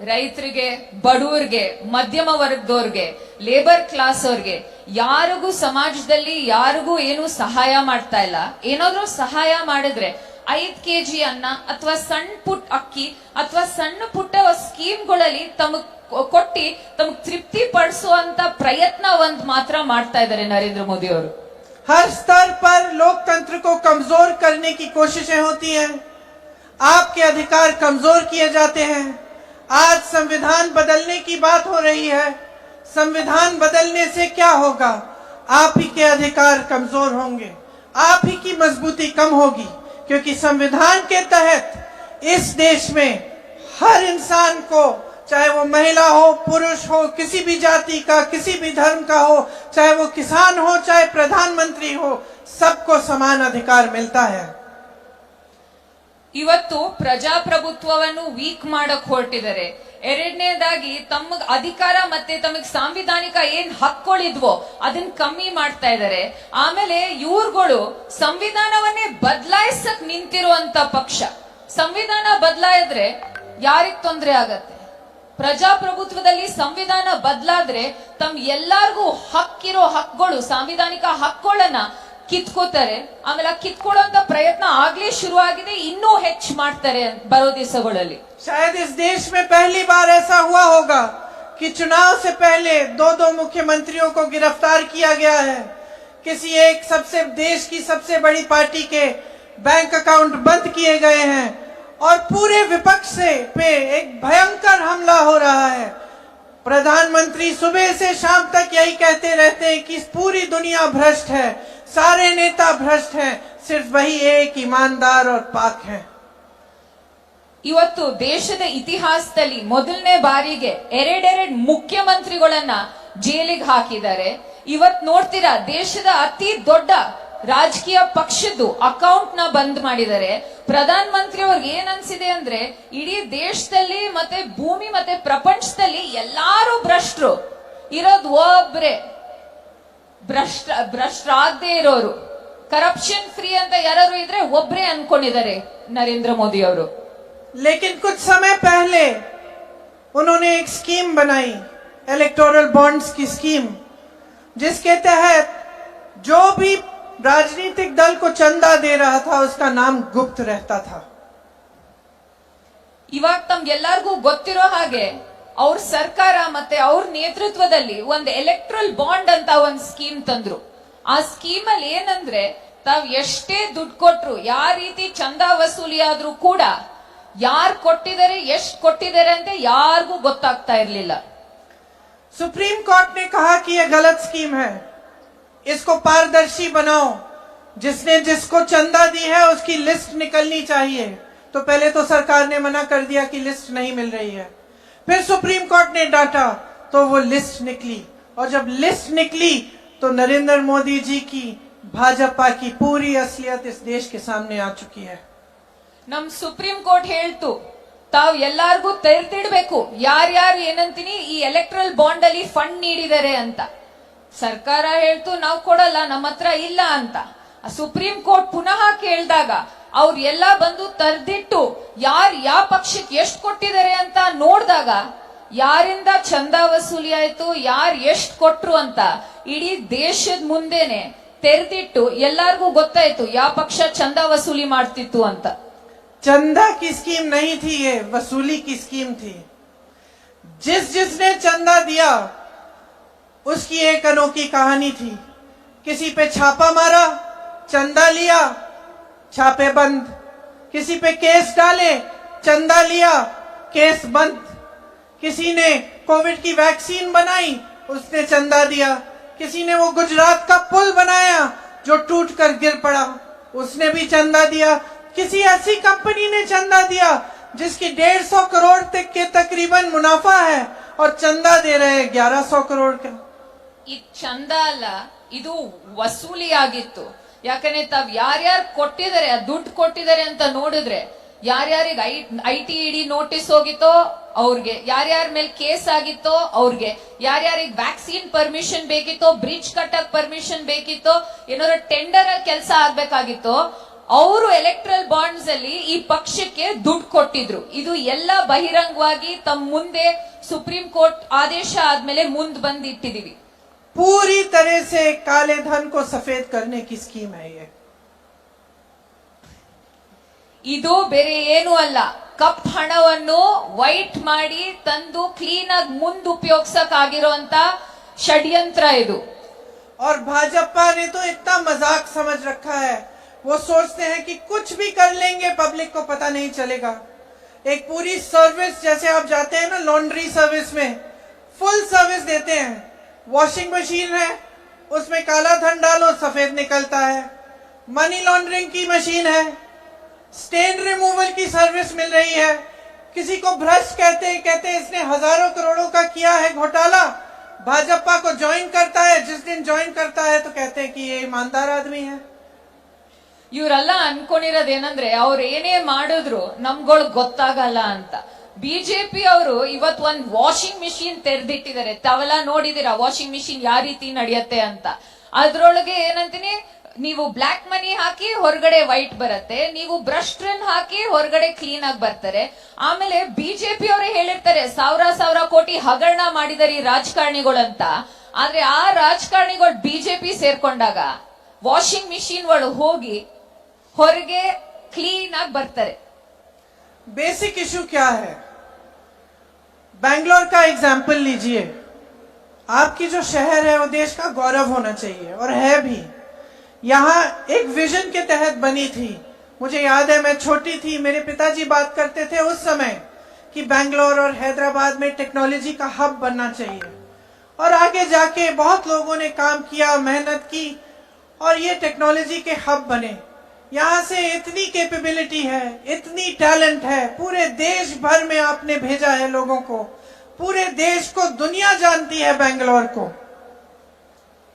ರೈತರಿಗೆ, ಬಡವರಿಗೆ, ಮಧ್ಯಮ ವರ್ಗದವ್ರಿಗೆ, ಲೇಬರ್ ಕ್ಲಾಸ್ ಅವ್ರಿಗೆ ಯಾರಿಗೂ ಸಮಾಜದಲ್ಲಿ ಯಾರಿಗೂ ಏನು ಸಹಾಯ ಮಾಡ್ತಾ ಇಲ್ಲ. ಏನಾದ್ರೂ ಸಹಾಯ ಮಾಡಿದ್ರೆ 5 kg ಅನ್ನ ಅಥವಾ ಸಣ್ಣ ಪುಟ್ಟ ಅಕ್ಕಿ ಅಥವಾ ಸಣ್ಣ ಪುಟ್ಟ ಸ್ಕೀಮ್ಗಳಲ್ಲಿ ತಮಗ್ ಕೊಟ್ಟಿ ತಮಗ್ ತೃಪ್ತಿ ಪಡಿಸುವಂತ ಪ್ರಯತ್ನ ಒಂದ್ ಮಾತ್ರ ಮಾಡ್ತಾ ಇದ್ದಾರೆ ನರೇಂದ್ರ ಮೋದಿ ಅವರು. हर स्तर पर लोकतंत्र को कमजोर करने की कोशिशें होती हैं. आपके अधिकार कमजोर किए जाते हैं. आज संविधान बदलने की बात हो रही है. संविधान बदलने से क्या होगा? आप ही के अधिकार कमजोर होंगे, आप ही की मजबूती कम होगी, क्योंकि संविधान के तहत इस देश में हर इंसान को चाहे वो महिला हो, पुरुष हो, किसी भी जाति का, किसी भी धर्म का हो, चाहे वो किसान हो, चाहे प्रधानमंत्री हो, सबको समान अधिकार मिलता है। ಇವತ್ತು ಪ್ರಜಾಪ್ರಭುತ್ವವನ್ನು ವೀಕ್ ಮಾಡಕ್ ಹೊರಟಿದ್ದಾರೆ. ಎರಡನೇದಾಗಿ ತಮ್ಮ ಅಧಿಕಾರ ಮತ್ತೆ ತಮಗೆ ಸಾಂವಿಧಾನಿಕ ಏನ್ ಹಕ್ಕುಗಳಿದ್ವೋ ಅದನ್ನ ಕಮ್ಮಿ ಮಾಡ್ತಾ ಇದ್ದಾರೆ. ಆಮೇಲೆ ಇವ್ರುಗಳು ಸಂವಿಧಾನವನ್ನೇ ಬದಲಾಯಿಸಕ್ ನಿಂತಿರುವಂತ ಪಕ್ಷ. ಸಂವಿಧಾನ ಬದಲಾಯಿದ್ರೆ ಯಾರಿಗ್ ತೊಂದರೆ ಆಗತ್ತೆ? ಪ್ರಜಾಪ್ರಭುತ್ವದಲ್ಲಿ ಸಂವಿಧಾನ ಬದಲಾದ್ರೆ ತಮ್ ಎಲ್ಲಾರ್ಗೂ ಹಕ್ಕಿರೋ ಹಕ್ಕುಗಳು, ಸಾಂವಿಧಾನಿಕ ಹಕ್ಕುಗಳನ್ನ ಕಿತ್ಕೋತಾರೆ. ಆಮೇಲೆ ಕಿತ್ಕೊಳ್ಳುವಂತ ಪ್ರಯತ್ನ ಆಗ್ಲೇ ಶುರುವಾಗಿದೆ, ಇನ್ನೂ ಹೆಚ್ಚು ಮಾಡ್ತಾರೆ ಬರೋ ದಿವಸಗಳಲ್ಲಿ. शायद इस देश में पहली बार ऐसा हुआ होगा कि चुनाव से पहले दो मुख्यमंत्रियों को गिरफ्तार किया गया है। किसी एक देश की सबसे बड़ी पार्टी के बैंक अकाउंट बंद किए गए हैं और पूरे विपक्ष पे एक भयंकर हमला हो रहा है। प्रधानमंत्री सुबह से शाम तक यही कहते रहते हैं कि पूरी दुनिया भ्रष्ट है, सारे नेता भ्रष्ट हैं, सिर्फ वही एक ईमानदार और पाक हैं। ಇವತ್ತು ದೇಶದ ಇತಿಹಾಸದಲ್ಲಿ ಮೊದಲನೇ ಬಾರಿಗೆ ಎರಡೆರಡು ಮುಖ್ಯಮಂತ್ರಿಗಳನ್ನ ಜೈಲಿಗೆ ಹಾಕಿದ್ದಾರೆ. ಇವತ್ ನೋಡ್ತೀರಾ, ದೇಶದ ಅತಿ ದೊಡ್ಡ ರಾಜಕೀಯ ಪಕ್ಷದ್ದು ಅಕೌಂಟ್ ನ ಬಂದ್ ಮಾಡಿದ್ದಾರೆ. ಪ್ರಧಾನ ಮಂತ್ರಿ ಅವ್ರಿಗೆ ಏನ್ ಅನ್ಸಿದೆ ಅಂದ್ರೆ, ಇಡೀ ದೇಶದಲ್ಲಿ ಮತ್ತೆ ಭೂಮಿ ಮತ್ತೆ ಪ್ರಪಂಚದಲ್ಲಿ ಎಲ್ಲಾರು ಭ್ರಷ್ಟರು ಇರೋದು ಒಬ್ರೆ, ಭ್ರಷ್ಟರಾಗದೆ ಇರೋರು, ಕರಪ್ಷನ್ ಫ್ರೀ ಅಂತ ಯಾರು ಇದ್ರೆ ಒಬ್ರೆ ಅನ್ಕೊಂಡಿದ್ದಾರೆ ನರೇಂದ್ರ ಮೋದಿ ಅವರು. लेकिन कुछ समय पहले उन्होंने एक स्कीम बनाई, इलेक्टोरल बॉन्ड्स की स्कीम, जिसके तहत जो भी राजनीतिक दल को चंदा दे रहा था उसका नाम गुप्त रहता था। ಇವಾಗ ತಮ್ಗೆಲ್ಲರಿಗೂ ಗೊತ್ತಿರೋ ಹಾಗೆ ಅವ್ರ ಸರ್ಕಾರ ಮತ್ತೆ ಅವ್ರ ನೇತೃತ್ವದಲ್ಲಿ ಒಂದು ಎಲೆಕ್ಟ್ರಲ್ ಬಾಂಡ್ ಅಂತ ಒಂದು ಸ್ಕೀಮ್ ತಂದ್ರು. ಆ ಸ್ಕೀಮ್ ಅಲ್ಲಿ ಏನಂದ್ರೆ, ತಾವ್ ಎಷ್ಟೇ ದುಡ್ಡು ಕೊಟ್ರು, ಯಾವ ರೀತಿ ಚಂದಾ ವಸೂಲಿ ಆದ್ರೂ ಕೂಡ ಯಾರು ಕೊಟ್ಟಿದ್ದಾರೆ, ಎಷ್ಟು ಕೊಟ್ಟಿದ್ದಾರೆ ಅಂತ ಯಾರಿಗೂ ಗೊತ್ತಾಗ್ತಾ ಇರ್ಲಿಲ್ಲ. सुप्रीम कोर्ट ने कहा कि यह गलत स्कीम है, इसको पारदर्शी बनाओ, जिसने जिसको चंदा दी है उसकी लिस्ट निकलनी चाहिए। तो पहले तो सरकार ने मना कर दिया कि लिस्ट नहीं मिल रही है, फिर सुप्रीम कोर्ट ने डांटा तो वो लिस्ट निकली, और जब लिस्ट निकली तो नरेंद्र मोदी जी की भाजपा की पूरी असलियत इस देश के सामने आ चुकी है। ನಮ್ ಸುಪ್ರೀಂ ಕೋರ್ಟ್ ಹೇಳ್ತು, ತಾವ್ ಎಲ್ಲಾರ್ಗೂ ತೆರೆದಿಡ್ಬೇಕು ಯಾರ್ಯಾರು ಏನಂತೀನಿ ಈ ಎಲೆಕ್ಟ್ರಲ್ ಬಾಂಡ್ ಅಲ್ಲಿ ಫಂಡ್ ನೀಡಿದ್ದಾರೆ ಅಂತ. ಸರ್ಕಾರ ಹೇಳ್ತು ನಾವು ಕೊಡಲ್ಲ, ನಮ್ಮ ಹತ್ರ ಇಲ್ಲ ಅಂತ. ಸುಪ್ರೀಂ ಕೋರ್ಟ್ ಪುನಃ ಕೇಳಿದಾಗ ಅವ್ರು ಎಲ್ಲ ಬಂದು ತೆರೆದಿಟ್ಟು ಯಾರು ಯಾವ ಪಕ್ಷಕ್ಕೆ ಎಷ್ಟು ಕೊಟ್ಟಿದ್ದಾರೆ ಅಂತ ನೋಡಿದಾಗ, ಯಾರಿಂದ ಚಂದಾ ವಸೂಲಿ ಆಯ್ತು, ಯಾರು ಎಷ್ಟು ಕೊಟ್ರು ಅಂತ ಇಡೀ ದೇಶದ ಮುಂದೆನೆ ತೆರೆದಿಟ್ಟು ಎಲ್ಲಾರ್ಗೂ ಗೊತ್ತಾಯ್ತು ಯಾವ ಪಕ್ಷ ಚಂದಾ ವಸೂಲಿ ಮಾಡ್ತಿತ್ತು ಅಂತ. चंदा की स्कीम नहीं थी, ये वसूली की स्कीम थी। जिसने चंदा दिया उसकी एक अनोखी कहानी थी। किसी पे छापा मारा, चंदा लिया, छापे बंद। किसी पे केस डाले, चंदा लिया, केस बंद। किसी ने कोविड की वैक्सीन बनाई, उसने चंदा दिया। किसी ने वो गुजरात का पुल बनाया जो टूट कर गिर पड़ा, उसने भी चंदा दिया। किसी ऐसी कंपनी ने चंदा दिया जिसकी 150 करोड़ तक के तकरीबन मुनाफा है और चंदा दे रहे 1100 करोड़ का। ಈ ಚಂದ ಅಲ್ಲ, ಇದು ವಸೂಲಿ ಆಗಿತ್ತು. ಯಾಕಂದ್ರೆ ತಾವ್ ಯಾರ್ಯಾರು ಕೊಟ್ಟಿದ್ದಾರೆ, ಆ ದುಡ್ಡು ಕೊಟ್ಟಿದ್ದಾರೆ ಅಂತ ನೋಡಿದ್ರೆ, ಯಾರ್ಯಾರಿಗೆ ಐಟಿ ಇಡಿ ನೋಟಿಸ್ ಹೋಗಿತ್ತೋ ಅವ್ರಿಗೆ, ಯಾರ್ಯಾರ ಮೇಲೆ ಕೇಸ್ ಆಗಿತ್ತೋ ಅವ್ರಿಗೆ, ಯಾರ್ಯಾರಿಗೆ ವ್ಯಾಕ್ಸಿನ್ ಪರ್ಮಿಷನ್ ಬೇಕಿತ್ತೋ, ಬ್ರಿಡ್ಜ್ ಕಟ್ಟಕ್ ಪರ್ಮಿಷನ್ ಬೇಕಿತ್ತೋ, ಏನಾದ್ರು ಟೆಂಡರ್ ಅಲ್ಲಿ ಕೆಲಸ ಆಗ್ಬೇಕಾಗಿತ್ತೋ, ಅವರು ಎಲೆಕ್ಟ್ರಲ್ ಬಾಂಡ್ಸ್ ಅಲ್ಲಿ ಈ ಪಕ್ಷಕ್ಕೆ ದುಡ್ಡು ಕೊಟ್ಟಿದ್ರು. ಇದು ಎಲ್ಲ ಬಹಿರಂಗವಾಗಿ ತಮ್ಮ ಮುಂದೆ ಸುಪ್ರೀಂ ಕೋರ್ಟ್ ಆದೇಶ ಆದ್ಮೇಲೆ ಮುಂದ್ ಬಂದ್ ಇಟ್ಟಿದೀವಿ. पूरी तरह से काले धन को सफेद करने की स्कीम है ये। ಇದು ಬೇರೆ ಏನು ಅಲ್ಲ, ಕಪ್ ಹಣವನ್ನು ವೈಟ್ ಮಾಡಿ ತಂದು ಕ್ಲೀನ್ ಆಗಿ ಮುಂದ್ ಉಪಯೋಗಿಸಕ್ ಆಗಿರುವಂತ ಷಡ್ಯಂತ್ರ ಇದು. और भाजपा ने तो इतना मजाक समझ रखा है, वो सोचते हैं कि कुछ भी कर लेंगे, पब्लिक को पता नहीं चलेगा। एक पूरी सर्विस, जैसे आप जाते हैं ना लॉन्ड्री सर्विस में, फुल सर्विस देते हैं। वॉशिंग मशीन है, उसमें काला धन डालो, सफेद निकलता है। मनी लॉन्ड्रिंग की मशीन है, स्टेन रिमूवल की सर्विस मिल रही है। किसी को भ्रष्ट कहते इसने हजारों करोड़ों का किया है घोटाला, भाजपा को ज्वाइन करता है, जिस दिन ज्वाइन करता है तो कहते हैं कि ये ईमानदार आदमी है। ಇವರೆಲ್ಲ ಅನ್ಕೊಂಡಿರೋದೇನಂದ್ರೆ ಅವ್ರು ಏನೇ ಮಾಡಿದ್ರು ನಮ್ಗಳು ಗೊತ್ತಾಗಲ್ಲ ಅಂತ. ಬಿಜೆಪಿ ಅವರು ಇವತ್ ಒಂದ್ ವಾಷಿಂಗ್ ಮಿಷಿನ್ ತೆರೆದಿಟ್ಟಿದ್ದಾರೆ. ತಾವೆಲ್ಲ ನೋಡಿದೀರಾ ವಾಷಿಂಗ್ ಮಿಷಿನ್ ಯಾವ ರೀತಿ ನಡೆಯುತ್ತೆ ಅಂತ. ಅದ್ರೊಳಗೆ ಏನಂತೀನಿ, ನೀವು ಬ್ಲಾಕ್ ಮನಿ ಹಾಕಿ ಹೊರಗಡೆ ವೈಟ್ ಬರುತ್ತೆ, ನೀವು ಭ್ರಷ್ಟರನ್ನ ಹಾಕಿ ಹೊರಗಡೆ ಕ್ಲೀನ್ ಆಗಿ ಬರ್ತಾರೆ. ಆಮೇಲೆ ಬಿಜೆಪಿ ಅವರೇ ಹೇಳಿರ್ತಾರೆ ಸಾವಿರ ಕೋಟಿ ಹಗರಣ ಮಾಡಿದಾರೆ ಈ ರಾಜಕಾರಣಿಗಳಂತ. ಆದ್ರೆ ಆ ರಾಜಕಾರಣಿಗಳು ಬಿಜೆಪಿ ಸೇರ್ಕೊಂಡಾಗ ವಾಷಿಂಗ್ ಮಿಷಿನ್ ಒಳಗೆ ಹೋಗಿ ಹೊರಗೆ ಕ್ಲೀನ್ ಆಗಿ ಬರ್ತಾರೆ. बेसिक इशू क्या है? बैंगलोर का एग्जाम्पल लीजिए। आपकी जो शहर है वो देश का गौरव होना चाहिए और है भी। यहाँ एक विजन के तहत बनी थी। मुझे याद है मैं छोटी थी, मेरे पिताजी बात करते थे उस समय कि बैंगलोर और हैदराबाद में टेक्नोलॉजी का हब बनना चाहिए। और आगे जाके बहुत लोगों ने काम किया, मेहनत की और ये टेक्नोलॉजी के हब बने। यहाँ से इतनी कैपेबिलिटी है, इतनी टैलेंट है, पूरे देश भर में आपने भेजा है लोगों को, पूरे देश को दुनिया जानती है बैंगलोर को।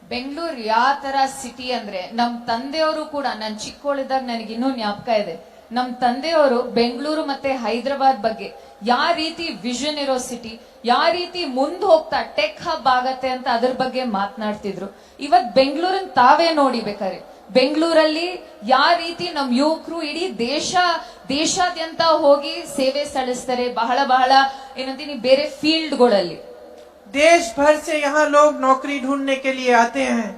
ಬೆಂಗಳೂರು ಯಾವ ತರ ಸಿಟಿ ಅಂದ್ರೆ, ನಮ್ ತಂದೆಯವರು ಕೂಡ, ನನ್ ಚಿಕ್ಕೋಳಿದಾಗ ನನಗಿನ್ನೂ ಜ್ಞಾಪಕ ಇದೆ, ನಮ್ ತಂದೆಯವರು ಬೆಂಗಳೂರು ಮತ್ತೆ ಹೈದರಾಬಾದ್ ಬಗ್ಗೆ ಯಾವ ರೀತಿ ವಿಷನ್ ಇರೋ ಸಿಟಿ, ಯಾವ ರೀತಿ ಮುಂದ್ ಹೋಗ್ತಾ ಟೆಕ್ ಹಬ್ ಆಗತ್ತೆ ಅಂತ ಅದ್ರ ಬಗ್ಗೆ ಮಾತನಾಡ್ತಿದ್ರು. ಇವತ್ ಬೆಂಗಳೂರನ್ ತಾವೇ ನೋಡಿ ಬೇಕಾರೆ, ಬೆಂಗಳೂರಲ್ಲಿ ಯಾವ ರೀತಿ ನಮ್ ಯುವಕರು ಇಡೀ ದೇಶಾದ್ಯಂತ ಹೋಗಿ ಸೇವೆ ಸಲ್ಲಿಸ್ತಾರೆ, ಬಹಳ ಏನಂತೀನಿ ಬೇರೆ ಫೀಲ್ಡ್ಗಳಲ್ಲಿ. देश भर से यहाँ लोग नौकरी ढूंढने के लिए आते हैं।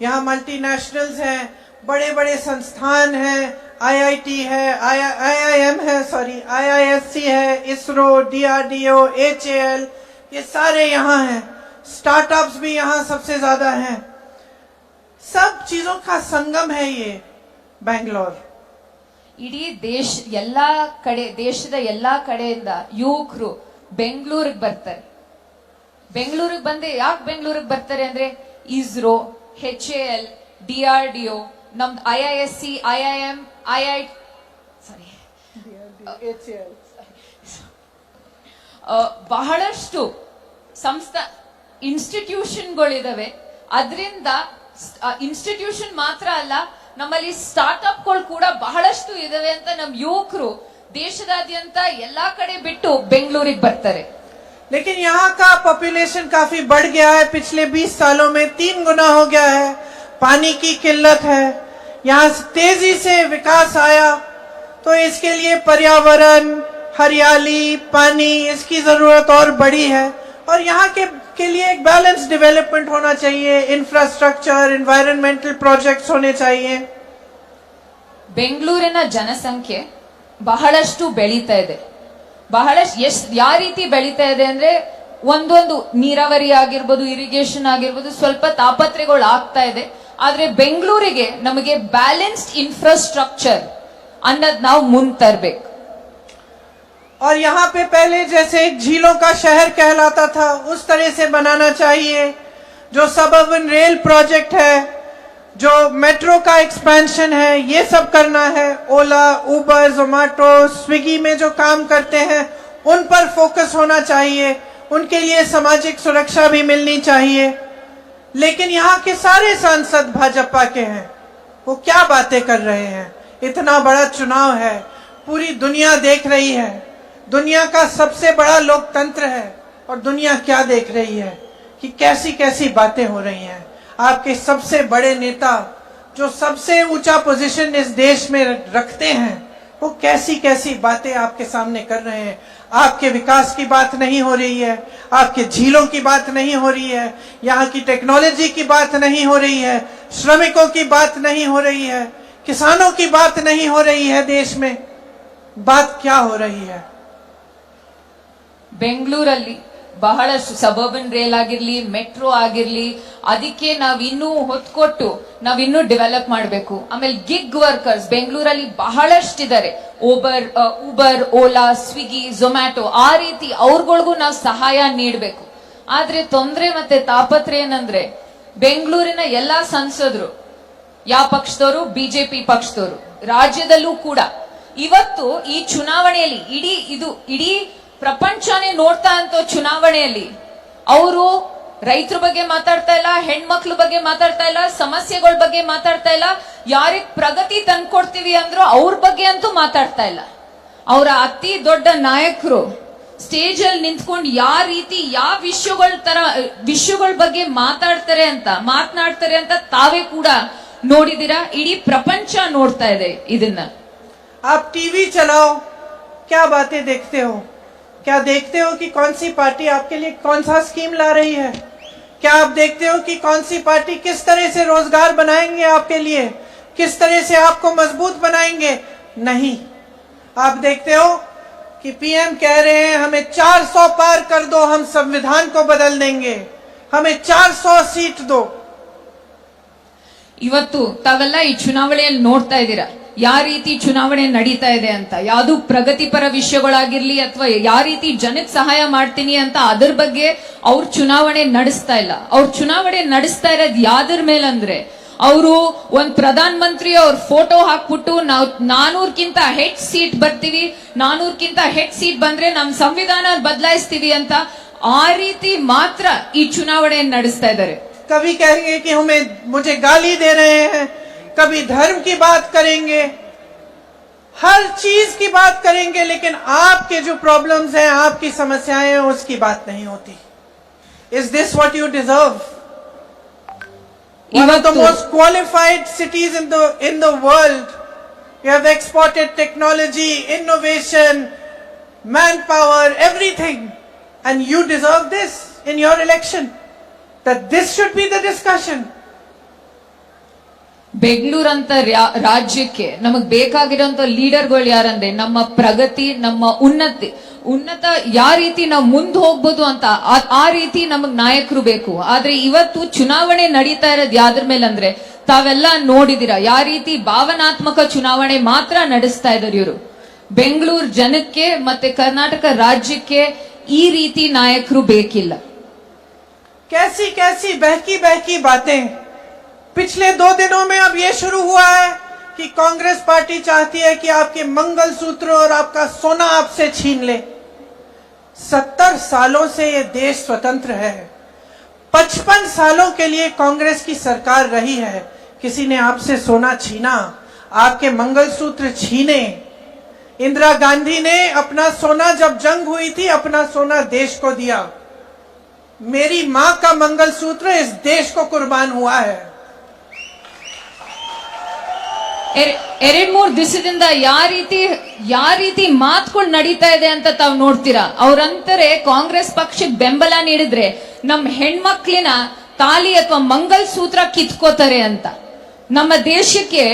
यहाँ मल्टीनेशनल्स हैं, बड़े बड़े संस्थान हैं, आईआईटी है, आईआईएम है, आईआईएससी है, इसरो, डीआरडीओ, एचएएल, ये सारे यहाँ हैं। स्टार्टअप्स भी यहाँ सबसे ज्यादा हैं। सब चीजों का संगम है ये बैंगलोर। ಇಡೀ ದೇಶದ ಎಲ್ಲಾ ಕಡೆಯಿಂದ ಯುವಕರು ಬೆಂಗಳೂರಿಗೆ ಬರ್ತಾರೆ. ಬೆಂಗಳೂರಿಗೆ ಬಂದೆ ಯಾಕೆ ಬೆಂಗಳೂರಿಗೆ ಬರ್ತಾರೆ ಅಂದ್ರೆ, ಇಸ್ರೋ, HAL, DRDO, ನಮ್ದು IISC, IIM, ಬಹಳಷ್ಟು ಇನ್ಸ್ಟಿಟ್ಯೂಷನ್ಗಳಿದಾವೆ. ಅದರಿಂದ ಇನ್ಸ್ಟಿಟ್ಯೂಷನ್ ಮಾತ್ರ ಅಲ್ಲ, ನಮ್ಮಲ್ಲಿ ಸ್ಟಾರ್ಟ್ಅಪ್ಗಳು ಕೂಡ ಬಹಳಷ್ಟು ಇದಾವೆ ಅಂತ ನಮ್ ಯುವಕರು ದೇಶದಾದ್ಯಂತ ಎಲ್ಲಾ ಕಡೆ ಬಿಟ್ಟು ಬೆಂಗಳೂರಿಗೆ ಬರ್ತಾರೆ. लेकिन यहाँ का पॉपुलेशन काफी बढ़ गया है। पिछले 20 सालों में 3 गुना हो गया है। पानी की किल्लत है। यहाँ तेजी से विकास आया तो इसके लिए पर्यावरण, हरियाली, पानी, इसकी जरूरत और बड़ी है। और यहाँ के लिए एक बैलेंस डेवलपमेंट होना चाहिए। इंफ्रास्ट्रक्चर, एनवायरमेंटल प्रोजेक्ट्स होने चाहिए। ಬೆಂಗಳೂರಿನ ಜನಸಂಖ್ಯೆ ಬಹಳಷ್ಟು ಬೆಳೀತಾ ಇದೆ. ಯಾವ ರೀತಿ ಬೆಳೀತಾ ಇದೆ ಅಂದ್ರೆ, ಒಂದೊಂದು ನೀರಾವರಿ ಆಗಿರ್ಬೋದು, ಇರಿಗೇಷನ್ ಆಗಿರ್ಬೋದು, ಸ್ವಲ್ಪ ತಾಪತ್ರೆಗಳು ಆಗ್ತಾ ಇದೆ. ಆದ್ರೆ ಬೆಂಗಳೂರಿಗೆ ನಮಗೆ ಬ್ಯಾಲೆನ್ಸ್ಡ್ ಇನ್ಫ್ರಾಸ್ಟ್ರಕ್ಚರ್ ಅನ್ನೋದು ನಾವು ಮುಂದೆ ತರಬೇಕು. और यहाँ पे पहले जैसे झीलों का शहर कहलाता था उस तरह से बनाना चाहिए। जो सबअर्बन रेल प्रोजेक्ट है, जो मेट्रो का एक्सपेंशन है, ये सब करना है। ओला, उबर, जोमेटो, स्विगी में जो काम करते हैं उन पर फोकस होना चाहिए। उनके लिए सामाजिक सुरक्षा भी मिलनी चाहिए। लेकिन यहाँ के सारे सांसद भाजपा के हैं। वो क्या बातें कर रहे हैं? इतना बड़ा चुनाव है, पूरी दुनिया देख रही है। दुनिया का सबसे बड़ा लोकतंत्र है और दुनिया क्या देख रही है कि कैसी कैसी बातें हो रही हैं। आपके सबसे बड़े नेता जो सबसे ऊंचा पोजीशन इस देश में रखते हैं, वो कैसी कैसी बातें आपके सामने कर रहे हैं। आपके विकास की बात नहीं हो रही है, आपके झीलों की बात नहीं हो रही है, यहाँ की टेक्नोलॉजी की बात नहीं हो रही है, श्रमिकों की बात नहीं हो रही है, किसानों की बात नहीं हो रही है। देश में बात क्या हो रही है? ಬೆಂಗಳೂರಲ್ಲಿ ಬಹಳಷ್ಟು ಸಬರ್ಬನ್ ರೇಲ್ ಆಗಿರ್ಲಿ, ಮೆಟ್ರೋ ಆಗಿರ್ಲಿ, ಅದಕ್ಕೆ ನಾವಿನ್ನೂ ಹೊತ್ಕೊಟ್ಟು ನಾವಿನ್ನೂ ಡೆವಲಪ್ ಮಾಡಬೇಕು. ಆಮೇಲೆ ಗಿಗ್ ವರ್ಕರ್ಸ್ ಬೆಂಗಳೂರಲ್ಲಿ ಬಹಳಷ್ಟಿದ್ದಾರೆ. ಉಬರ್, ಓಲಾ, ಸ್ವಿಗಿ, ಝೊಮ್ಯಾಟೊ, ಆ ರೀತಿ ಅವ್ರಗಳಿಗೂ ನಾವು ಸಹಾಯ ನೀಡಬೇಕು. ಆದ್ರೆ ತೊಂದ್ರೆ ಮತ್ತೆ ತಾಪತ್ರೆ ಏನಂದ್ರೆ, ಬೆಂಗಳೂರಿನ ಎಲ್ಲಾ ಸಂಸದರು ಯಾವ ಪಕ್ಷದವರು? ಬಿಜೆಪಿ ಪಕ್ಷದವರು. ರಾಜ್ಯದಲ್ಲೂ ಕೂಡ ಇವತ್ತು ಈ ಚುನಾವಣೆಯಲ್ಲಿ ಇಡೀ ಪ್ರಪಂಚನೇ ನೋಡ್ತಾ ಅಂತ ಚುನಾವಣೆಯಲ್ಲಿ ಅವರು ರೈತರ ಬಗ್ಗೆ ಮಾತಾಡ್ತಾ ಇಲ್ಲ, ಹೆಣ್ಮಕ್ಳ ಬಗ್ಗೆ ಮಾತಾಡ್ತಾ ಇಲ್ಲ, ಸಮಸ್ಯೆಗಳ ಬಗ್ಗೆ ಮಾತಾಡ್ತಾ ಇಲ್ಲ, ಯಾರಿಗ್ ಪ್ರಗತಿ ತಂದ್ಕೊಡ್ತೀವಿ ಅಂದ್ರೂ ಅವ್ರ ಬಗ್ಗೆ ಅಂತೂ ಮಾತಾಡ್ತಾ ಇಲ್ಲ. ಅವರ ಅತಿ ದೊಡ್ಡ ನಾಯಕರು ಸ್ಟೇಜ್ ಅಲ್ಲಿ ನಿಂತ್ಕೊಂಡು ಯಾವ ವಿಷಯಗಳ ಬಗ್ಗೆ ಮಾತನಾಡ್ತಾರೆ ಅಂತ ತಾವೇ ಕೂಡ ನೋಡಿದಿರಾ. ಇಡೀ ಪ್ರಪಂಚ ನೋಡ್ತಾ ಇದೆ ಇದನ್ನ. आप टीवी चलाओ, क्या बातें देखते हो? क्या देखते हो कि कौन सी पार्टी आपके लिए कौन सा स्कीम ला रही है? क्या आप देखते हो कि कौन सी पार्टी किस तरह से रोजगार बनाएंगे आपके लिए, किस तरह से आपको मजबूत बनाएंगे? नहीं, आप देखते हो कि पीएम कह रहे हैं हमें 400 पार कर दो, हम संविधान को बदल देंगे, हमें 400 सीट दो. ಇವತ್ತು ತಾವೆಲ್ಲ ಈ ಚುನಾವಣೆಯಲ್ಲಿ ನೋಡ್ತಾ ಇದ್ದೀರಾ ಯಾವ ರೀತಿ ಚುನಾವಣೆ ನಡೀತಾ ಇದೆ ಅಂತ. ಯಾವುದು ಪ್ರಗತಿಪರ ವಿಷಯಗಳಾಗಿರ್ಲಿ ಅಥವಾ ಯಾವ ರೀತಿ ಜನಕ್ಕೆ ಸಹಾಯ ಮಾಡ್ತೀನಿ ಅಂತ ಅದ್ರ ಬಗ್ಗೆ ಅವ್ರ ಚುನಾವಣೆ ನಡೆಸ್ತಾ ಇಲ್ಲ. ಅವ್ರ ಚುನಾವಣೆ ನಡೆಸ್ತಾ ಇರೋದು ಯಾವ್ದ್ರ ಮೇಲಂದ್ರೆ ಅವರು ಒಂದ್ ಪ್ರಧಾನ ಮಂತ್ರಿ ಅವ್ರ ಫೋಟೋ ಹಾಕ್ಬಿಟ್ಟು ನಾವು 400ಕ್ಕಿಂತ ಹೆಚ್ಚು ಸೀಟ್ ಬರ್ತೀವಿ, 400ಕ್ಕಿಂತ ಹೆಚ್ಚು ಸೀಟ್ ಬಂದ್ರೆ ನಮ್ ಸಂವಿಧಾನ ಬದಲಾಯಿಸ್ತೀವಿ ಅಂತ ಆ ರೀತಿ ಮಾತ್ರ ಈ ಚುನಾವಣೆ ನಡೆಸ್ತಾ ಇದ್ದಾರೆ. कभी कहेंगे कि मुझे गाली दे रहे हैं, कभी धर्म की बात करेंगे, हर चीज की बात करेंगे, लेकिन आपके जो प्रॉब्लम्स हैं, आपकी समस्याएं हैं, उसकी बात नहीं होती. Is this what you deserve? One of the most qualified cities in the world. You have exported technology, innovation, manpower, everything, and you deserve this in your election. That this should be the discussion. ಬೆಂಗಳೂರಂತ ರಾಜ್ಯಕ್ಕೆ ನಮಗ್ ಬೇಕಾಗಿರೋಂತ ಲೀಡರ್ಗಳು ಯಾರಂದ್ರೆ ನಮ್ಮ ಪ್ರಗತಿ, ನಮ್ಮ ಉನ್ನತ ಯಾವ ರೀತಿ ನಾವು ಮುಂದೆ ಹೋಗ್ಬೋದು ಅಂತ ಆ ರೀತಿ ನಮಗ್ ನಾಯಕರು ಬೇಕು. ಆದ್ರೆ ಇವತ್ತು ಚುನಾವಣೆ ನಡೀತಾ ಇರೋದು ಯಾವ್ದ್ರ ಮೇಲೆ ಅಂದ್ರೆ ತಾವೆಲ್ಲ ನೋಡಿದಿರಾ ಯಾವ ರೀತಿ ಭಾವನಾತ್ಮಕ ಚುನಾವಣೆ ಮಾತ್ರ ನಡೆಸ್ತಾ ಇದ್ದಾರೆ ಇವರು. ಬೆಂಗಳೂರು ಜನಕ್ಕೆ ಮತ್ತೆ ಕರ್ನಾಟಕ ರಾಜ್ಯಕ್ಕೆ ಈ ರೀತಿ ನಾಯಕರು ಬೇಕಿಲ್ಲ. कैसी कैसी बहकी बहकी बातें. पिछले 2 दिनों में अब ये शुरू हुआ है कि कांग्रेस पार्टी चाहती है कि आपके मंगलसूत्र और आपका सोना आपसे छीन ले. 70 सालों से ये देश स्वतंत्र है. 55 सालों के लिए कांग्रेस की सरकार रही है. किसी ने आपसे सोना छीना, आपके मंगलसूत्र छीने. इंदिरा गांधी ने अपना सोना, जब जंग हुई थी, अपना सोना देश को दिया. मेरी मां का मंगलसूत्र इस देश को कुर्बान हुआ है. 2-3 ದಿವಸದಿಂದ ಯಾವ ರೀತಿ ಮಾತುಗಳು ನಡೀತಾ ಇದೆ ಅಂತ ತಾವು ನೋಡ್ತೀರಾ. ಅವ್ರಂತಾರೆ ಕಾಂಗ್ರೆಸ್ ಪಕ್ಷಕ್ಕೆ ಬೆಂಬಲ ನೀಡಿದ್ರೆ ನಮ್ ಹೆಣ್ಮಕ್ಳಿನ ತಾಲಿ ಅಥವಾ ಮಂಗಲ್ ಸೂತ್ರ ಕಿತ್ಕೋತಾರೆ ಅಂತ. ನಮ್ಮ ದೇಶಕ್ಕೆ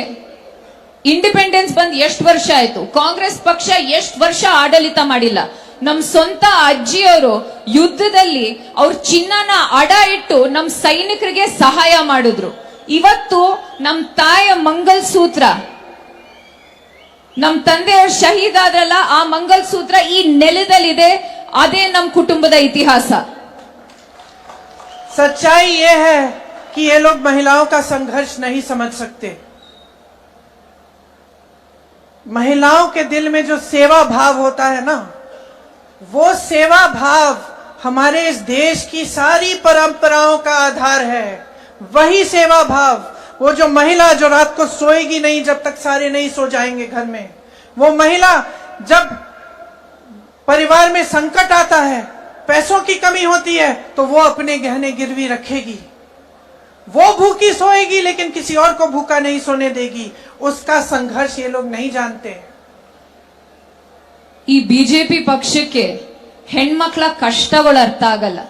ಇಂಡಿಪೆಂಡೆನ್ಸ್ ಬಂದ್ ಎಷ್ಟು ವರ್ಷ ಆಯ್ತು? ಕಾಂಗ್ರೆಸ್ ಪಕ್ಷ ಎಷ್ಟು ವರ್ಷ ಆಡಳಿತ ಮಾಡಿಲ್ಲ. ನಮ್ ಸ್ವಂತ ಅಜ್ಜಿಯವರು ಯುದ್ಧದಲ್ಲಿ ಅವ್ರ ಚಿನ್ನನ ಅಡ ಇಟ್ಟು ನಮ್ ಸೈನಿಕರಿಗೆ ಸಹಾಯ ಮಾಡಿದ್ರು. ಇವತ್ತು ನಮ್ ತಾಯ ಮಂಗಲ್ ಸೂತ್ರ, ನಮ್ ತಂದೆಯವ್ರ ಶಹೀದ್ ಆದ್ರಲ್ಲ, ಆ ಮಂಗಲ್ ಸೂತ್ರ ಈ ನೆಲದಲ್ಲಿದೆ. ಅದೇ ನಮ್ ಕುಟುಂಬದ ಇತಿಹಾಸ. सच्चाई ये है कि ये लोग महिलाओं का संघर्ष नहीं समझ सकते. महिलाओं के दिल में जो सेवा भाव होता है ना, वो सेवा भाव हमारे इस देश की सारी परंपराओं का आधार है. वही सेवा भाव, वो जो महिला जो रात को सोएगी नहीं जब तक सारे नहीं सो जाएंगे घर में, वो महिला जब परिवार में संकट आता है, पैसों की कमी होती है, तो वो अपने गहने गिरवी रखेगी. वो भूखी सोएगी लेकिन किसी और को भूखा नहीं सोने देगी. उसका संघर्ष ये लोग नहीं जानते. ಈ ಬಿಜೆಪಿ ಪಕ್ಷಕ್ಕೆ ಹೆಣ್ಮಕ್ಳ ಕಷ್ಟಗಳು ಅರ್ಥ ಆಗಲ್ಲ.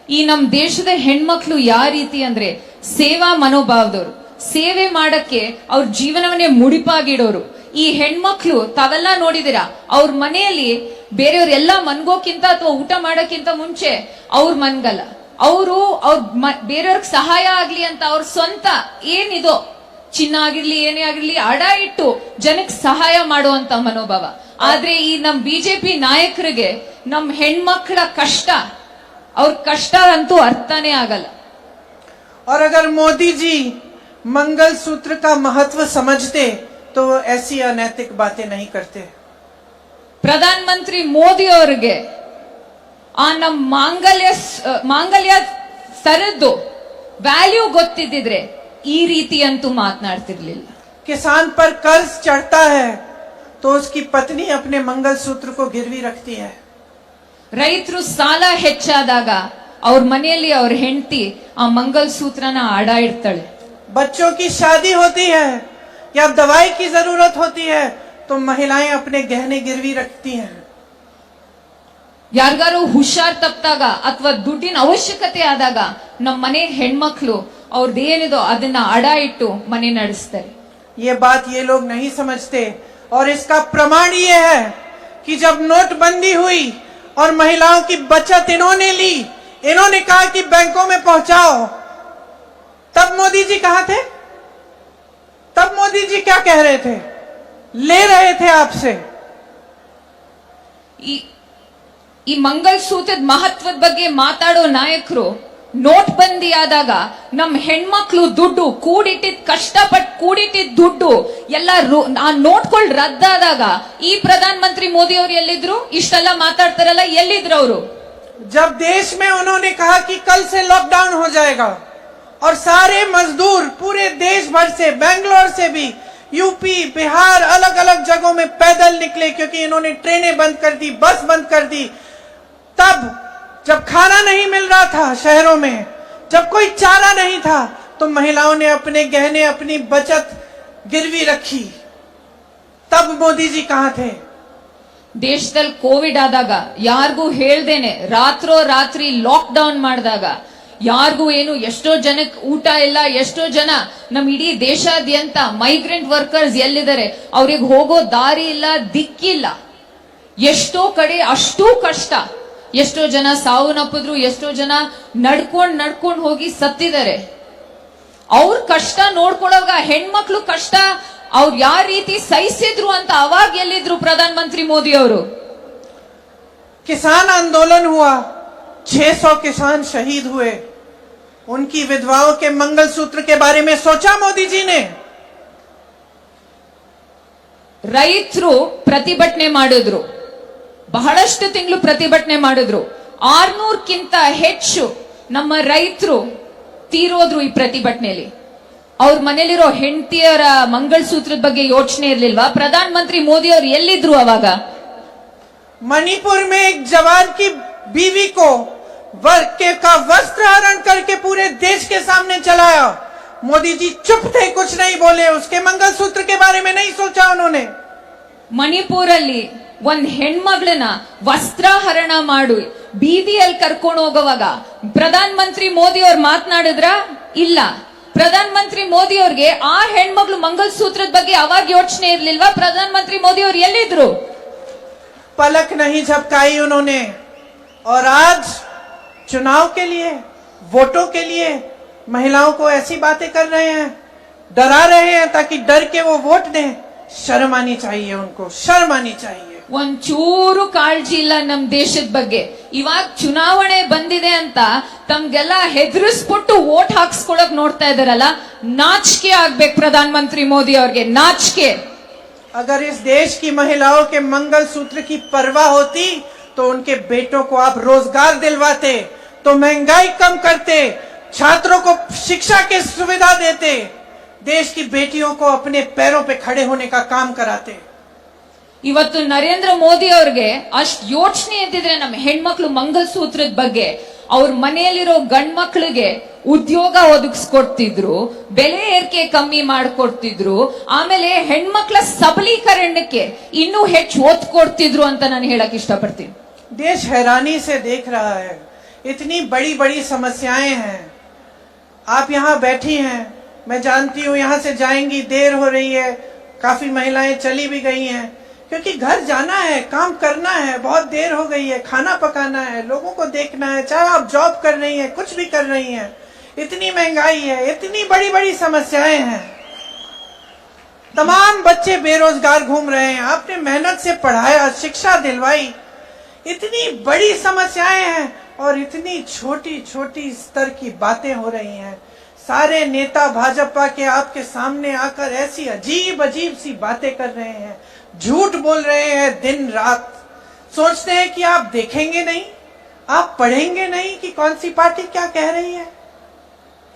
ಈ ನಮ್ ದೇಶದ ಹೆಣ್ಮಕ್ಳು ಯಾವ ರೀತಿ ಅಂದ್ರೆ ಸೇವಾ ಮನೋಭಾವದವರು, ಸೇವೆ ಮಾಡಕ್ಕೆ ಅವ್ರ ಜೀವನವನ್ನೇ ಮುಡಿಪಾಗಿಡೋರು. ಈ ಹೆಣ್ಮಕ್ಳು ತಾವೆಲ್ಲ ನೋಡಿದಿರಾ, ಅವ್ರ ಮನೆಯಲ್ಲಿ ಬೇರೆಯವ್ರೆಲ್ಲ ಮನ್ಗೋಕ್ಕಿಂತ ಅಥವಾ ಊಟ ಮಾಡಕ್ಕಿಂತ ಮುಂಚೆ ಅವ್ರ ಮನ್ಗಲ್ಲ. ಅವ್ರ ಬೇರೆಯವ್ರಿಗೆ ಸಹಾಯ ಆಗ್ಲಿ ಅಂತ ಅವ್ರ ಸ್ವಂತ ಏನಿದೋ ಚಿನ್ನ ಆಗಿರ್ಲಿ ಏನೇ ಆಗಿರ್ಲಿ ಅಡ ಇಟ್ಟು ಜನಕ್ಕೆ ಸಹಾಯ ಮಾಡುವಂತ ಮನೋಭಾವ. ಆದ್ರೆ ಈ ನಮ್ ಬಿಜೆಪಿ ನಾಯಕರಿಗೆ ನಮ್ ಹೆಣ್ಮಕ್ಳ ಕಷ್ಟ, ಅವ್ರ ಕಷ್ಟ ಅಂತೂ ಅರ್ಥನೇ ಆಗಲ್ಲ. और अगर मोदी जी मंगलसूत्र का महत्व समझते तो वो ऐसी अनैतिक बातें नहीं करते। ಪ್ರಧಾನ ಮಂತ್ರಿ ಮೋದಿ ಅವರಿಗೆ ಆ ನಮ್ಮ ಮಾಂಗಲ್ಯ ಸರದ್ದು ವ್ಯಾಲ್ಯೂ ಗೊತ್ತಿದ್ದಿದ್ರೆ ಈ ರೀತಿ ಅಂತೂ ಮಾತನಾಡ್ತಿರ್ಲಿಲ್ಲ. किसान पर कर्ज चढ़ता है तो उसकी पत्नी अपने मंगलसूत्र को गिरवी रखती है। ರೈತರು ಸಾಲ ಹೆಚ್ಚಾದಾಗ ಅವ್ರ ಮನೆಯಲ್ಲಿ ಅವ್ರ ಹೆಂಡತಿ ಆ ಮಂಗಲಸೂತ್ರನ ಅಡ ಇಡ್ತಾಳೆ. बच्चों की शादी होती है या दवाई की जरूरत होती है तो महिलाएं अपने गहने गिरवी रखती हैं। ಯಾರಿಗಾರು ಹುಷಾರ್ ತಪ್ಪಿದಾಗ ಅಥವಾ ದುಡ್ಡಿನ ಅವಶ್ಯಕತೆ ಆದಾಗ ನಮ್ಮ ಮನೆ ಹೆಣ್ಮಕ್ಳು ಅವ್ರದ್ದೇನಿದೋ ಅದನ್ನ ಅಡ ಇಟ್ಟು ಮನೆ ನಡೆಸ್ತಾರೆ. ये बात ये लोग नहीं समझते और इसका प्रमाण ये है कि जब नोटबंदी हुई और महिलाओं की बचत इन्होंने ली, इन्होंने कहा कि बैंकों में पहुंचाओ, तब मोदी जी कहां थे? तब मोदी जी क्या कह रहे थे? ले रहे थे आपसे। ಈ ಮಂಗಲಸೂತ್ರದ ಮಹತ್ವದ ಬಗ್ಗೆ ಮಾತಾಡೋ ನಾಯಕರು ನೋಟ್ ಬಂದಿ ಆದಾಗ ನಮ್ ಹೆಣ್ಮಕ್ಳು ದುಡ್ಡು ಕಷ್ಟಪಟ್ಟು ಕೂಡಿಟ್ಟಿದ್ ದುಡ್ಡು ಎಲ್ಲ ಆ ನೋಟ್ಗಳು ರದ್ದಾದಾಗ ಈ ಪ್ರಧಾನ ಮಂತ್ರಿ ಮೋದಿ ಅವರು ಎಲ್ಲಿದ್ರು? ಇಷ್ಟೆಲ್ಲ ಮಾತಾಡ್ತಾರಲ್ಲ, ಎಲ್ಲಿದ್ರು ಅವರು? जब देश में उन्होंने कहा कि कल से लॉकडाउन हो जाएगा और सारे मजदूर पूरे देश भर से, बेंगलोर से भी, यूपी, बिहार, अलग अलग जगहों में पैदल निकले क्योंकि इन्होंने ट्रेनें बंद कर दी, बस बंद कर दी। तब जब खाना नहीं मिल रहा था शहरों में, जब कोई चारा नहीं था, तो महिलाओं ने अपने गहने, अपनी बचत गिरवी रखी। तब मोदी जी कहां थे? ದೇಶದಲ್ಲಿ ಕೋವಿಡ್ ಆದಾಗ ಯಾರಿಗೂ ಹೇಳ್ದೇನೆ ರಾತ್ರಿ ಲಾಕ್ ಡೌನ್ ಮಾಡಿದಾಗ ಯಾರಿಗೂ ಏನು, ಎಷ್ಟೋ ಜನಕ್ಕೆ ಊಟ ಇಲ್ಲ, ಎಷ್ಟೋ ಜನ ನಮ್ ಇಡೀ ದೇಶಾದ್ಯಂತ ಮೈಗ್ರೆಂಟ್ ವರ್ಕರ್ಸ್ ಎಲ್ಲಿದ್ದಾರೆ ಅವ್ರಿಗೆ ಹೋಗೋ ದಾರಿ ಇಲ್ಲ, ದಿಕ್ಕಿಲ್ಲ. ಎಷ್ಟೋ ಕಡೆ ಅಷ್ಟೂ ಕಷ್ಟ, ಎಷ್ಟೋ ಜನ ಸಾವನ್ನಪ್ಪಿದ್ರು, ಎಷ್ಟೋ ಜನ ನಡ್ಕೊಂಡ್ ಹೋಗಿ ಸತ್ತಿದ್ದಾರೆ. ಅವ್ರ ಕಷ್ಟ ನೋಡ್ಕೊಳ್ಳೋವಾಗ ಹೆಣ್ಮಕ್ಳು ಕಷ್ಟ ಅವ್ರು ಯಾವ ರೀತಿ ಸಹಿಸಿದ್ರು ಅಂತ ಅವಾಗ ಎಲ್ಲಿದ್ರು ಪ್ರಧಾನ ಮಂತ್ರಿ ಮೋದಿ ಅವರು? किसान आंदोलन हुआ, 600 किसान शहीद हुए, उनकी विधवाओं के मंगलसूत्र के बारे में सोचा मोदी जी ने? ರೈತರು ಪ್ರತಿಭಟನೆ ಮಾಡಿದ್ರು, ಬಹಳಷ್ಟು ತಿಂಗಳು ಪ್ರತಿಭಟನೆ ಮಾಡಿದ್ರು. 600ಕ್ಕಿಂತ ಹೆಚ್ಚು ನಮ್ಮ ರೈತರು ತೀರೋದ್ರು ಈ ಪ್ರತಿಭಟನೆಯಲ್ಲಿ. ಅವ್ರ ಮನೇಲಿರೋ ಹೆಂಡತಿಯರ ಮಂಗಲಸೂತ್ರದ ಬಗ್ಗೆ ಯೋಚನೆ ಇರ್ಲಿಲ್ವಾ? ಪ್ರಧಾನ ಮಂತ್ರಿ ಮೋದಿ ಅವರು ಎಲ್ಲಿದ್ರು ಅವಾಗ? मणिपुर में एक जवान की बीवी को का वस्त्र हरण करके पूरे देश के सामने चलाया। मोदी जी चुप थे, कुछ नहीं बोले, उसके मंगलसूत्र के बारे में नहीं सोचा उन्होंने। ಮಣಿಪುರಲ್ಲಿ ಒಂದ್ ಹೆಣ್ಮಗಳನ್ನ ವಸ್ತ್ರಹರಣ ಮಾಡಿ ಬೀದಿಯಲ್ಲಿ ಕರ್ಕೊಂಡು ಹೋಗುವಾಗ ಪ್ರಧಾನ ಮಂತ್ರಿ ಮೋದಿ ಅವ್ರು ಮಾತನಾಡಿದ್ರ? ಇಲ್ಲ. ಪ್ರಧಾನ ಮಂತ್ರಿ ಮೋದಿ ಅವ್ರಿಗೆ ಆ ಹೆಣ್ಮಗಳು ಮಂಗಲಸೂತ್ರದ ಬಗ್ಗೆ ಅವಾಗ ಯೋಚನೆ ಇರ್ಲಿಲ್ವಾ? ಪ್ರಧಾನ ಮಂತ್ರಿ ಮೋದಿ ಅವ್ರು ಎಲ್ಲಿದ್ರು? पलक नहीं झपकाई उन्होंने। और आज चुनाव के लिए, वोटों के लिए महिलाओं को ऐसी बातें कर रहे हैं, डरा रहे हैं ताकि डर के वो वोट दें। शर्म आनी चाहिए उनको, शर्म आनी चाहिए। ಒಂಚೂರು ಕಾಳಜಿ ಇಲ್ಲ ನಮ್ ದೇಶದ ಬಗ್ಗೆ. ಇವಾಗ ಚುನಾವಣೆ ಬಂದಿದೆ ಅಂತ ತಮ್ಗೆಲ್ಲ ಹೆದರಿಸ್ಬಿಟ್ಟು ವೋಟ್ ಹಾಕ್ಸ್ಕೊಳಕ್ ನೋಡ್ತಾ ಇದಾರಲ್ಲ, ನಾಚಿಕೆ ಆಗ್ಬೇಕು ಪ್ರಧಾನ ಮಂತ್ರಿ ಮೋದಿ ಅವ್ರಿಗೆ, ನಾಚಿಕೆ. अगर इस देश की महिलाओं के मंगलसूत्र की परवाह होती तो उनके बेटों को आप रोजगार दिलवाते, तो महंगाई कम करते, छात्रों को शिक्षा की सुविधा देते, देश की बेटियों को अपने पैरों पे खड़े होने का काम कराते। ಇವತ್ತು ನರೇಂದ್ರ ಮೋದಿ ಅವ್ರಿಗೆ ಅಷ್ಟ್ ಯೋಚನೆ ಇದ್ದಿದ್ರೆ ನಮ್ಮ ಹೆಣ್ಮಕ್ಳು ಮಂಗಲಸೂತ್ರದ ಬಗ್ಗೆ ಅವ್ರ ಮನೆಯಲ್ಲಿರೋ ಗಂಡ್ ಮಕ್ಳಿಗೆ ಉದ್ಯೋಗ ಒದಗಿಸ್ಕೊಡ್ತಿದ್ರು, ಬೆಲೆ ಏರಿಕೆ ಕಮ್ಮಿ ಮಾಡ್ಕೊಡ್ತಿದ್ರು, ಆಮೇಲೆ ಹೆಣ್ಮಕ್ಳ ಸಬಲೀಕರಣಕ್ಕೆ ಇನ್ನೂ ಹೆಚ್ಚು ಒತ್ತು ಕೊಡ್ತಿದ್ರು ಅಂತ ನಾನು ಹೇಳಕ್ ಇಷ್ಟಪಡ್ತೀನಿ. देश हैरानी से देख रहा है, इतनी बड़ी बड़ी समस्याएं हैं। आप यहाँ बैठी हैं, मैं जानती हूँ यहाँ से जाएंगी, देर हो रही है, काफी महिलाएं चली भी गई हैं क्योंकि घर जाना है, काम करना है, बहुत देर हो गई है, खाना पकाना है, लोगों को देखना है, चाहे आप जॉब कर रही हैं, कुछ भी कर रही हैं। इतनी महंगाई है, इतनी बड़ी बड़ी समस्याएं हैं, तमाम बच्चे बेरोजगार घूम रहे हैं, आपने मेहनत से पढ़ाया, शिक्षा दिलवाई, इतनी बड़ी समस्याएं हैं और इतनी छोटी छोटी स्तर की बातें हो रही हैं। सारे नेता भाजपा के आपके सामने आकर ऐसी अजीब अजीब सी बातें कर रहे हैं, झूठ बोल रहे हैं दिन रात। सोचते हैं कि आप देखेंगे नहीं, आप पढ़ेंगे नहीं कि कौन सी पार्टी क्या कह रही है।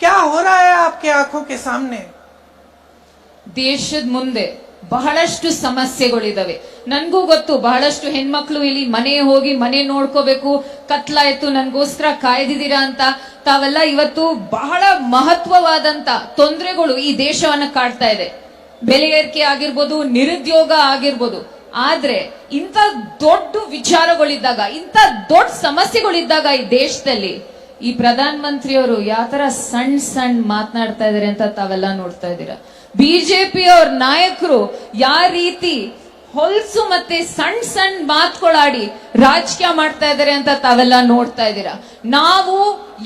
क्या हो रहा है आपके आंखों के सामने? ದೇಶದ ಮುಂದೆ ಬಹಳಷ್ಟು ಸಮಸ್ಯೆಗಳಿದಾವೆ. ನನ್ಗೂ ಗೊತ್ತು, ಬಹಳಷ್ಟು ಹೆಣ್ಮಕ್ಳು ಇಲ್ಲಿ ಮನೆ ಹೋಗಿ ಮನೆ ನೋಡ್ಕೋಬೇಕು, ಕತ್ಲಾಯ್ತು, ನನ್ಗೋಸ್ಕರ ಕಾಯ್ದಿದ್ದೀರಾ ಅಂತ. ತಾವೆಲ್ಲ ಇವತ್ತು ಬಹಳ ಮಹತ್ವವಾದಂತ ತೊಂದರೆಗಳು ಈ ದೇಶವನ್ನ ಕಾಡ್ತಾ ಇದೆ. ಬೆಲೆ ಏರಿಕೆ ಆಗಿರ್ಬೋದು, ನಿರುದ್ಯೋಗ ಆಗಿರ್ಬೋದು. ಆದ್ರೆ ಇಂಥ ದೊಡ್ಡ ವಿಚಾರಗಳಿದ್ದಾಗ, ಇಂಥ ದೊಡ್ಡ ಸಮಸ್ಯೆಗಳಿದ್ದಾಗ ಈ ದೇಶದಲ್ಲಿ ಈ ಪ್ರಧಾನ ಮಂತ್ರಿಯವರು ಯಾವ ತರ ಸಣ್ಣ ಸಣ್ಣ ಮಾತನಾಡ್ತಾ ಇದಾರೆ ಅಂತ ತಾವೆಲ್ಲ ನೋಡ್ತಾ ಇದ್ದೀರಾ. ಬಿಜೆಪಿ ಅವ್ರ ನಾಯಕರು ಯಾವ ರೀತಿ ಹೊಲ್ಸು ಮತ್ತೆ ಸಣ್ಣ ಸಣ್ಣ ಮಾತುಗಳಾಡಿ ರಾಜಕೀಯ ಮಾಡ್ತಾ ಇದಾರೆ ಅಂತ ತಾವೆಲ್ಲ ನೋಡ್ತಾ ಇದ್ದೀರಾ. ನಾವು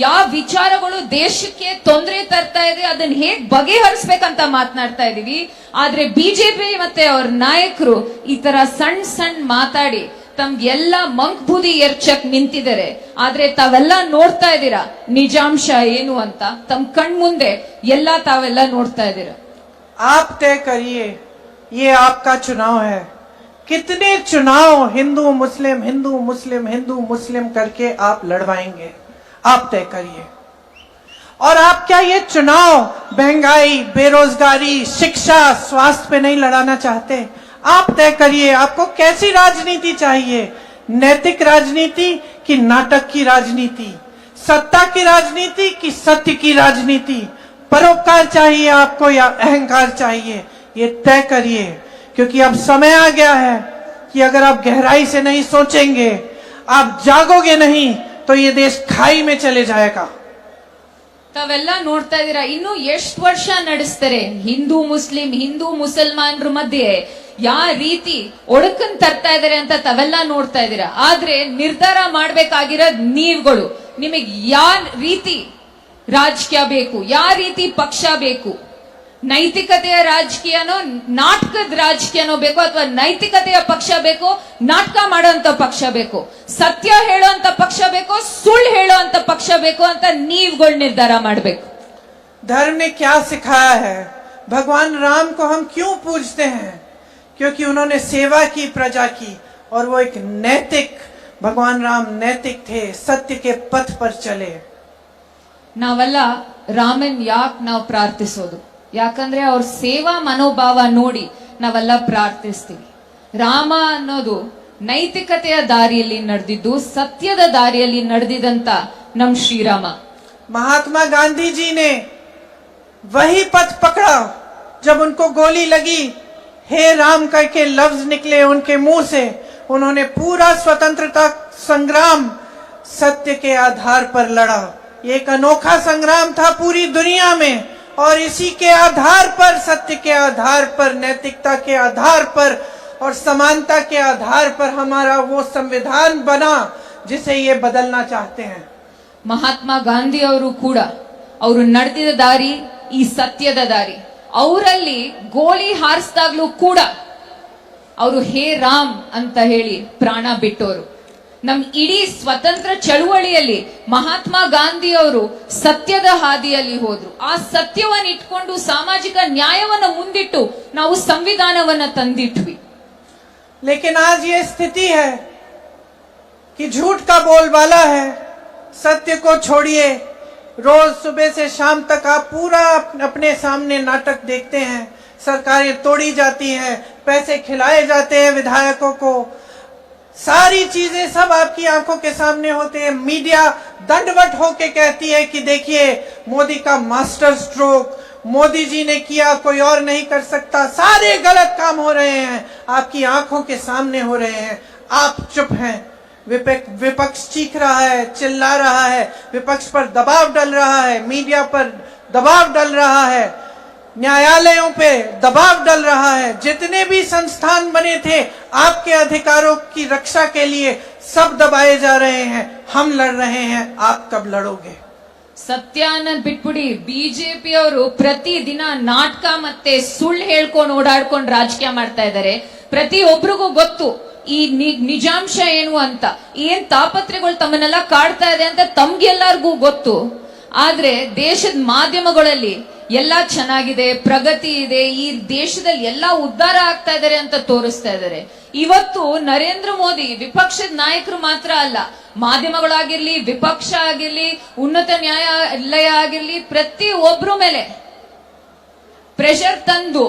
ಯಾವ ವಿಚಾರಗಳು ದೇಶಕ್ಕೆ ತೊಂದರೆ ತರ್ತಾ ಇದೆ ಅದನ್ನ ಹೇಗ್ ಬಗೆಹರಿಸ್ಬೇಕಂತ ಮಾತನಾಡ್ತಾ ಇದೀವಿ. ಆದ್ರೆ ಬಿಜೆಪಿ ಮತ್ತೆ ಅವ್ರ ನಾಯಕರು ಈ ತರ ಸಣ್ಣ ಸಣ್ಣ ಮಾತಾಡಿ ತಮ್ಗೆಲ್ಲ ಮಂಕ್ ಬೂದಿ ಎರ್ಚಕ್ ನಿಂತಿದ್ದಾರೆ. ಆದ್ರೆ ತಾವೆಲ್ಲ ನೋಡ್ತಾ ಇದ್ದೀರಾ ನಿಜಾಂಶ ಏನು ಅಂತ. ತಮ್ಮ ಕಣ್ ಮುಂದೆ ಎಲ್ಲ ತಾವೆಲ್ಲ ನೋಡ್ತಾ ಇದ್ದೀರಾ. आप तय करिए, ये आपका चुनाव है। कितने चुनाव हिंदू मुस्लिम हिंदू मुस्लिम हिंदू मुस्लिम करके आप लड़वाएंगे? आप तय करिए। और आप क्या ये चुनाव महंगाई, बेरोजगारी, शिक्षा, स्वास्थ्य पे नहीं लड़ाना चाहते? आप तय करिए, आपको कैसी राजनीति चाहिए? नैतिक राजनीति कि नाटक की राजनीति? सत्ता की राजनीति कि सत्य की राजनीति? परोपकार चाहिए आपको या अहंकार चाहिए? ये तय करिए, क्योंकि अब समय आ गया है कि अगर आप गहराई से नहीं सोचेंगे, आप जागोगे नहीं, तो ये देश खाई में चले जाएगा। ತಾವೆಲ್ಲ ನೋಡ್ತಾ ಇದ್ದೀರಾ, ಇನ್ನು ಎಷ್ಟು ವರ್ಷ ನಡೆಸ್ತಾರೆ ಹಿಂದೂ ಮುಸಲ್ಮಾನರ ಮಧ್ಯೆ ಯಾವ ರೀತಿ ಒಡಕನ್ ತರ್ತಾ ಇದಾರೆ ಅಂತ ತಾವೆಲ್ಲ ನೋಡ್ತಾ ಇದ್ದೀರಾ. ಆದ್ರೆ ನಿರ್ಧಾರ ಮಾಡ್ಬೇಕಾಗಿರೋದ್ ನೀವುಗಳು. ನಿಮಗೆ ಯಾವ ರೀತಿ ರಾಜಕೀಯ ಬೇಕು, ಯಾವ ರೀತಿ ಪಕ್ಷ ಬೇಕು? ನೈತಿಕತೆಯ ರಾಜಕೀಯನೋ ನಾಟಕದ ರಾಜಕೀಯನೋ ಬೇಕು, ಅಥವಾ ನೈತಿಕತೆಯ ಪಕ್ಷ ಬೇಕು, ನಾಟಕ ಮಾಡುವಂತ ಪಕ್ಷ ಬೇಕು, ಸತ್ಯ ಹೇಳುವಂತ ಪಕ್ಷ ಬೇಕು, ಸುಳ್ಳು ಹೇಳುವಂತ ಪಕ್ಷ ಬೇಕು ಅಂತ ನೀವುಗಳು ನಿರ್ಧಾರ ಮಾಡಬೇಕು. धर्म ने क्या सिखाया है? भगवान राम को हम क्यों पूजते हैं? क्योंकि उन्होंने सेवा की प्रजा की, और वो एक नैतिक, भगवान राम नैतिक थे, सत्य के पथ पर चले। ನಾವೆಲ್ಲ ರಾಮನ್ ಯಾಕೆ ನಾವು ಪ್ರಾರ್ಥಿಸೋದು? ಯಾಕಂದ್ರೆ ಅವ್ರ ಸೇವಾ ಮನೋಭಾವ ನೋಡಿ ನಾವೆಲ್ಲ ಪ್ರಾರ್ಥಿಸ್ತೀವಿ. ರಾಮ ಅನ್ನೋದು ನೈತಿಕತೆಯ ದಾರಿಯಲ್ಲಿ ನಡೆದಿದ್ದು, ಸತ್ಯದ ದಾರಿಯಲ್ಲಿ ನಡೆದಿದಂತ ನಮ್ ಶ್ರೀರಾಮ. महात्मा गांधी जी ने वही पथ पकड़ा जब उनको गोली लगी, हे राम करके लफ्ज निकले उनके मुंह से। उन्होंने पूरा स्वतंत्रता संग्राम सत्य के आधार पर लड़ा। एक अनोखा संग्राम था पूरी दुनिया में, और इसी के आधार पर, सत्य के आधार पर, नैतिकता के आधार पर और समानता के आधार पर हमारा वो संविधान बना जिसे ये बदलना चाहते हैं। ಮಹಾತ್ಮ ಗಾಂಧಿ ಅವರು ಕೂಡ ಅವರು ನಡೆದಿದ ದಾರಿ ಈ ಸತ್ಯದ ದಾರಿ. ಅವರಲ್ಲಿ ಗೋಲಿ ಹಾರಿಸಿದಾಗ್ಲೂ ಕೂಡ ಅವರು ಹೇ ರಾಮ್ ಅಂತ ಹೇಳಿ ಪ್ರಾಣ ಬಿಟ್ಟವರು. ನಮ್ ಇಡೀ ಸ್ವತಂತ್ರ ಚಳುವಳಿಯಲ್ಲಿ ಮಹಾತ್ಮ ಗಾಂಧಿ ಅವರು ಸತ್ಯದ ಹಾದಿಯಲ್ಲಿ ಹೋದ್ರು. ಆ ಸತ್ಯವನ್ನ ಇಟ್ಕೊಂಡು ಸಾಮಾಜಿಕ ನ್ಯಾಯವನ್ನ ಮುಂದಿಟ್ಟು ನಾವು ಸಂವಿಧಾನವನ್ನ ತಂದಿಟ್ವಿ. लेकिन आज ये स्थिति है कि झूठ का बोलबाला है। सत्य को छोड़िए, रोज सुबह से शाम तक आप पूरा अपने सामने नाटक देखते हैं। सरकारें तोड़ी जाती हैं, पैसे खिलाए जाते हैं विधायकों को, सारी चीजें सब आपकी आंखों के सामने होते हैं। मीडिया दंडवत होके कहती है कि देखिए मोदी का मास्टर स्ट्रोक, मोदी जी ने किया, कोई और नहीं कर सकता। सारे गलत काम हो रहे हैं, आपकी आंखों के सामने हो रहे हैं। आप चुप हैं। विपक्ष चीख रहा है, चिल्ला रहा है, विपक्ष पर दबाव डल रहा है, मीडिया पर दबाव डल रहा है, न्यायालयों पे दबाव डल रहा है। जितने भी संस्थान बने थे आपके अधिकारों की रक्षा के लिए, सब दबाए जा रहे हैं। हम लड़ रहे हैं, आप कब लड़ोगे? ಸತ್ಯ ಅನ್ನೋದ್ ಬಿಟ್ಬಿಡಿ, ಬಿಜೆಪಿ ಅವರು ಪ್ರತಿ ದಿನ ನಾಟಕ ಮತ್ತೆ ಸುಳ್ಳು ಹೇಳ್ಕೊಂಡು ಓಡಾಡ್ಕೊಂಡು ರಾಜಕೀಯ ಮಾಡ್ತಾ ಇದ್ದಾರೆ. ಪ್ರತಿಯೊಬ್ಬರಿಗೂ ಗೊತ್ತು ಈ ನಿಜಾಂಶ ಏನು ಅಂತ, ಏನ್ ತಾಪತ್ರೆಗಳು ತಮ್ಮನ್ನೆಲ್ಲ ಕಾಡ್ತಾ ಇದೆ ಅಂತ ತಮ್ಗೆಲ್ಲರಿಗೂ ಗೊತ್ತು. ಆದ್ರೆ ದೇಶದ ಮಾಧ್ಯಮಗಳಲ್ಲಿ ಎಲ್ಲ ಚೆನ್ನಾಗಿದೆ, ಪ್ರಗತಿ ಇದೆ, ಈ ದೇಶದಲ್ಲಿ ಎಲ್ಲ ಉದ್ಧಾರ ಆಗ್ತಾ ಇದಾರೆ ಅಂತ ತೋರಿಸ್ತಾ ಇದ್ದಾರೆ. ಇವತ್ತು ನರೇಂದ್ರ ಮೋದಿ ವಿಪಕ್ಷದ ನಾಯಕರು ಮಾತ್ರ ಅಲ್ಲ, ಮಾಧ್ಯಮಗಳಾಗಿರ್ಲಿ, ವಿಪಕ್ಷ ಆಗಿರ್ಲಿ, ಉನ್ನತ ನ್ಯಾಯಾಲಯ ಆಗಿರ್ಲಿ, ಪ್ರತಿ ಒಬ್ರು ಮೇಲೆ ಪ್ರೆಷರ್ ತಂದು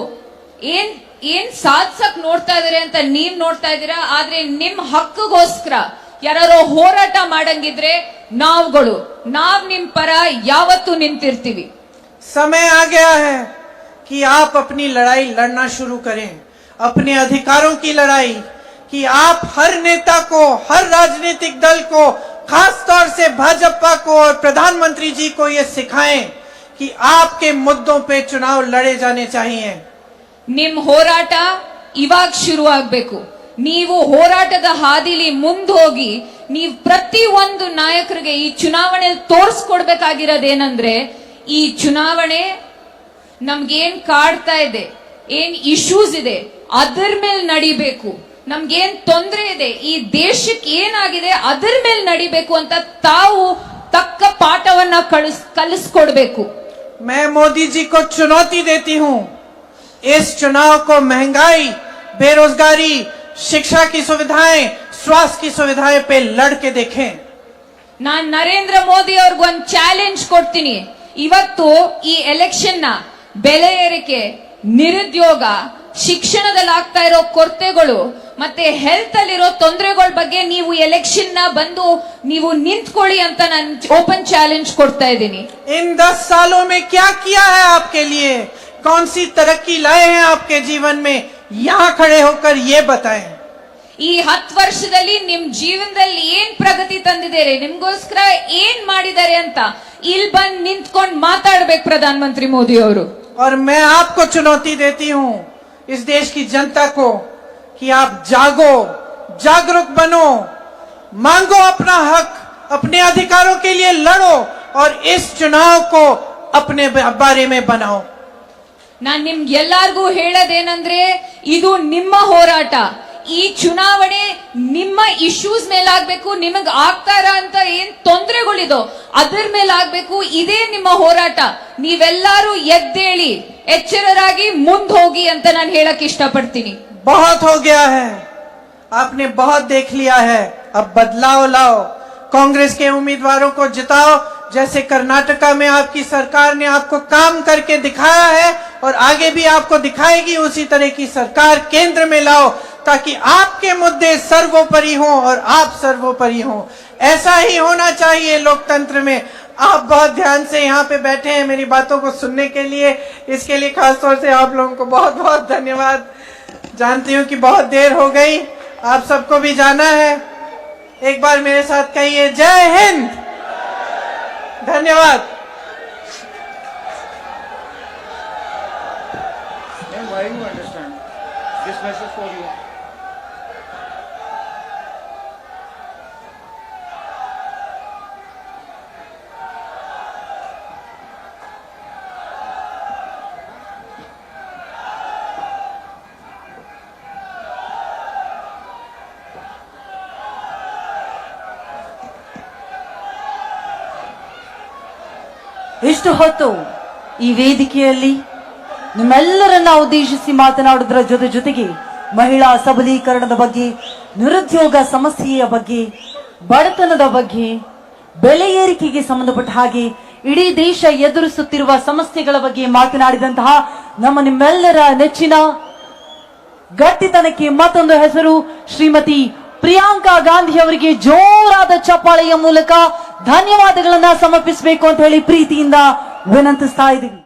ಏನ್ ಸಾಧಿಸಕ್ ನೋಡ್ತಾ ಇದಾರೆ ಅಂತ ನೀವ್ ನೋಡ್ತಾ ಇದ್ದೀರಾ. ಆದ್ರೆ ನಿಮ್ ಹಕ್ಕಗೋಸ್ಕರ ಯಾರೋ ಹೋರಾಟ ಮಾಡಂಗಿದ್ರೆ ನಾವ್ ನಿಮ್ ಪರ ಯಾವತ್ತೂ ನಿಂತಿರ್ತೀವಿ. समय आ गया है कि आप अपनी लड़ाई लड़ना शुरू करें, अपने अधिकारों की लड़ाई, कि आप हर नेता को, हर राजनीतिक दल को, खास तौर से भाजपा को और प्रधानमंत्री जी को ये सिखाएं कि आपके मुद्दों पे चुनाव लड़े जाने चाहिए. ನಿಮ್ ಹೋರಾಟ ಇವಾಗ ಶುರು ಆಗ್ಬೇಕು. ನೀವು ಹೋರಾಟದ ಹಾದಿಲಿ ಮುಂದೋಗಿ ನೀವು ಪ್ರತಿ ಒಂದು ನಾಯಕರಿಗೆ ಈ ಚುನಾವಣೆಯಲ್ಲಿ ತೋರಿಸ್ಕೊಡ್ಬೇಕಾಗಿರೋದೇನಂದ್ರೆ, ಈ ಚುನಾವಣೆ ನಮ್ಗೇನ್ ಕಾಡ್ತಾ ಇದೆ, ಏನ್ ಇಶ್ಯೂಸ್ ಇದೆ ಅದರ ಮೇಲೆ ನಡಿಬೇಕು. ನಮ್ಗೇನ್ ತೊಂದರೆ ಇದೆ, ಈ ದೇಶಕ್ಕೆ ಏನಾಗಿದೆ ಅದರ ಮೇಲೆ ನಡಿಬೇಕು ಅಂತ ತಾವು ತಕ್ಕ ಪಾಠವನ್ನ ಕಲಿಸ್ಕೊಡ್ಬೇಕು. मैं मोदी जी को चुनौती देती हूँ, इस चुनाव को महंगाई, बेरोजगारी, शिक्षा की सुविधाएं, स्वास्थ्य की सुविधाएं पे लड़ के देखें. ನಾನ್ ನರೇಂದ್ರ ಮೋದಿ ಅವ್ರಿಗೊಂದು ಚಾಲೆಂಜ್ ಕೊಡ್ತೀನಿ. ಇವತ್ತು ಈ ಎಲೆಕ್ಷನ್ ನ ಬೆಲೆ ಏರಿಕೆ, ನಿರುದ್ಯೋಗ, ಶಿಕ್ಷಣದಲ್ಲಿ ಆಗ್ತಾ ಇರೋ ಕೊರತೆಗಳು ಮತ್ತೆ ಹೆಲ್ತ್ ಅಲ್ಲಿರೋ ತೊಂದರೆಗಳ ಬಗ್ಗೆ ನೀವು ಎಲೆಕ್ಷನ್ ನ ಬಂದು ನೀವು ನಿಂತ್ಕೊಳ್ಳಿ ಅಂತ ನಾನು ಓಪನ್ ಚಾಲೆಂಜ್ ಕೊಡ್ತಾ ಇದ್ದೀನಿ. इन 10 सालों में क्या किया है आपके लिए, कौन सी तरक्की लाए हैं आपके जीवन में, यहाँ खड़े होकर ये बताएं. ಈ 10 ವರ್ಷದಲ್ಲಿ ನಿಮ್ ಜೀವನದಲ್ಲಿ ಏನ್ ಪ್ರಗತಿ ತಂದಿದ್ದಾರೆ, ನಿಮ್ಗೋಸ್ಕರ ಏನ್ ಮಾಡಿದ್ದಾರೆ ಅಂತ ಇಲ್ಲಿ ಬಂದ್ ನಿಂತ್ಕೊಂಡು ಮಾತಾಡ್ಬೇಕು ಪ್ರಧಾನ ಮಂತ್ರಿ ಮೋದಿ ಅವರು. और मैं आपको चुनौती देती हूँ, इस देश की जनता को, कि आप जागो, जागरूक बनो, मांगो अपना हक, अपने अधिकारों के लिए लड़ो और इस चुनाव को अपने बारे में बनाओ. ನಾನ್ ನಿಮ್ಗೆ ಎಲ್ಲಾರ್ಗೂ ಹೇಳೋದೇನಂದ್ರೆ, ಇದು ನಿಮ್ಮ ಹೋರಾಟ. ಈ ಚುನಾವಣೆ ನಿಮ್ಮ ಇಶ್ಯೂಸ್ ಮೇಲಾಗ್ಬೇಕು, ನಿಮಗ್ ಆಗ್ತಾರ ಅಂತ ಏನ್ ತೊಂದರೆಗಳಿದೋ ಅದರ ಮೇಲೆ ಆಗ್ಬೇಕು. ಇದೇ ನಿಮ್ಮ ಹೋರಾಟ. ನೀವೆಲ್ಲರೂ ಎದ್ದೇಳಿ ಎಚ್ಚರರಾಗಿ ಮುಂದ್ ಹೋಗಿ ಅಂತ ನಾನು ಹೇಳಕ್ ಇಷ್ಟಪಡ್ತೀನಿ. बहुत हो गया है, आपने बहुत देख लिया है, अब बदलाव लाओ, कांग्रेस के उम्मीदवारों को जिताओ. जैसे कर्नाटका में आपकी सरकार ने आपको काम करके दिखाया है और आगे भी आपको दिखाएगी, उसी तरह की सरकार केंद्र में लाओ, ताकि आपके मुद्दे सर्वोपरि हों और आप सर्वोपरि हों. ऐसा ही होना चाहिए लोकतंत्र में. आप बहुत ध्यान से यहाँ पे बैठे हैं मेरी बातों को सुनने के लिए, इसके लिए खासतौर से आप लोगों को बहुत बहुत धन्यवाद. जानती हूँ कि बहुत देर हो गई, आप सबको भी जाना है. एक बार मेरे साथ कहिए, जय हिंद. धन्यवाद. Why you understand? This message for you. ಇಷ್ಟು ಹೊತ್ತು ಈ ವೇದಿಕೆಯಲ್ಲಿ ನಿಮ್ಮೆಲ್ಲರನ್ನ ಉದ್ದೇಶಿಸಿ ಮಾತನಾಡುವುದರ ಜೊತೆಗೆ ಮಹಿಳಾ ಸಬಲೀಕರಣದ ಬಗ್ಗೆ, ನಿರುದ್ಯೋಗ ಸಮಸ್ಯೆಯ ಬಗ್ಗೆ, ಬಡತನದ ಬಗ್ಗೆ, ಬೆಲೆ ಏರಿಕೆಗೆ ಸಂಬಂಧಪಟ್ಟ ಹಾಗೆ ಇಡೀ ದೇಶ ಎದುರಿಸುತ್ತಿರುವ ಸಮಸ್ಯೆಗಳ ಬಗ್ಗೆ ಮಾತನಾಡಿದಂತಹ ನಿಮ್ಮೆಲ್ಲರ ನೆಚ್ಚಿನ ಗಟ್ಟಿತನಕ್ಕೆ ಮತ್ತೊಂದು ಹೆಸರು ಶ್ರೀಮತಿ ಪ್ರಿಯಾಂಕಾ ಗಾಂಧಿ ಅವರಿಗೆ ಜೋರಾದ ಚಪ್ಪಾಳೆಯ ಮೂಲಕ ಧನ್ಯವಾದಗಳನ್ನ ಸಮರ್ಪಿಸಬೇಕು ಅಂತ ಹೇಳಿ ಪ್ರೀತಿಯಿಂದ ವಿನಂತಿಸ್ತಾ ಇದ್ದೀವಿ.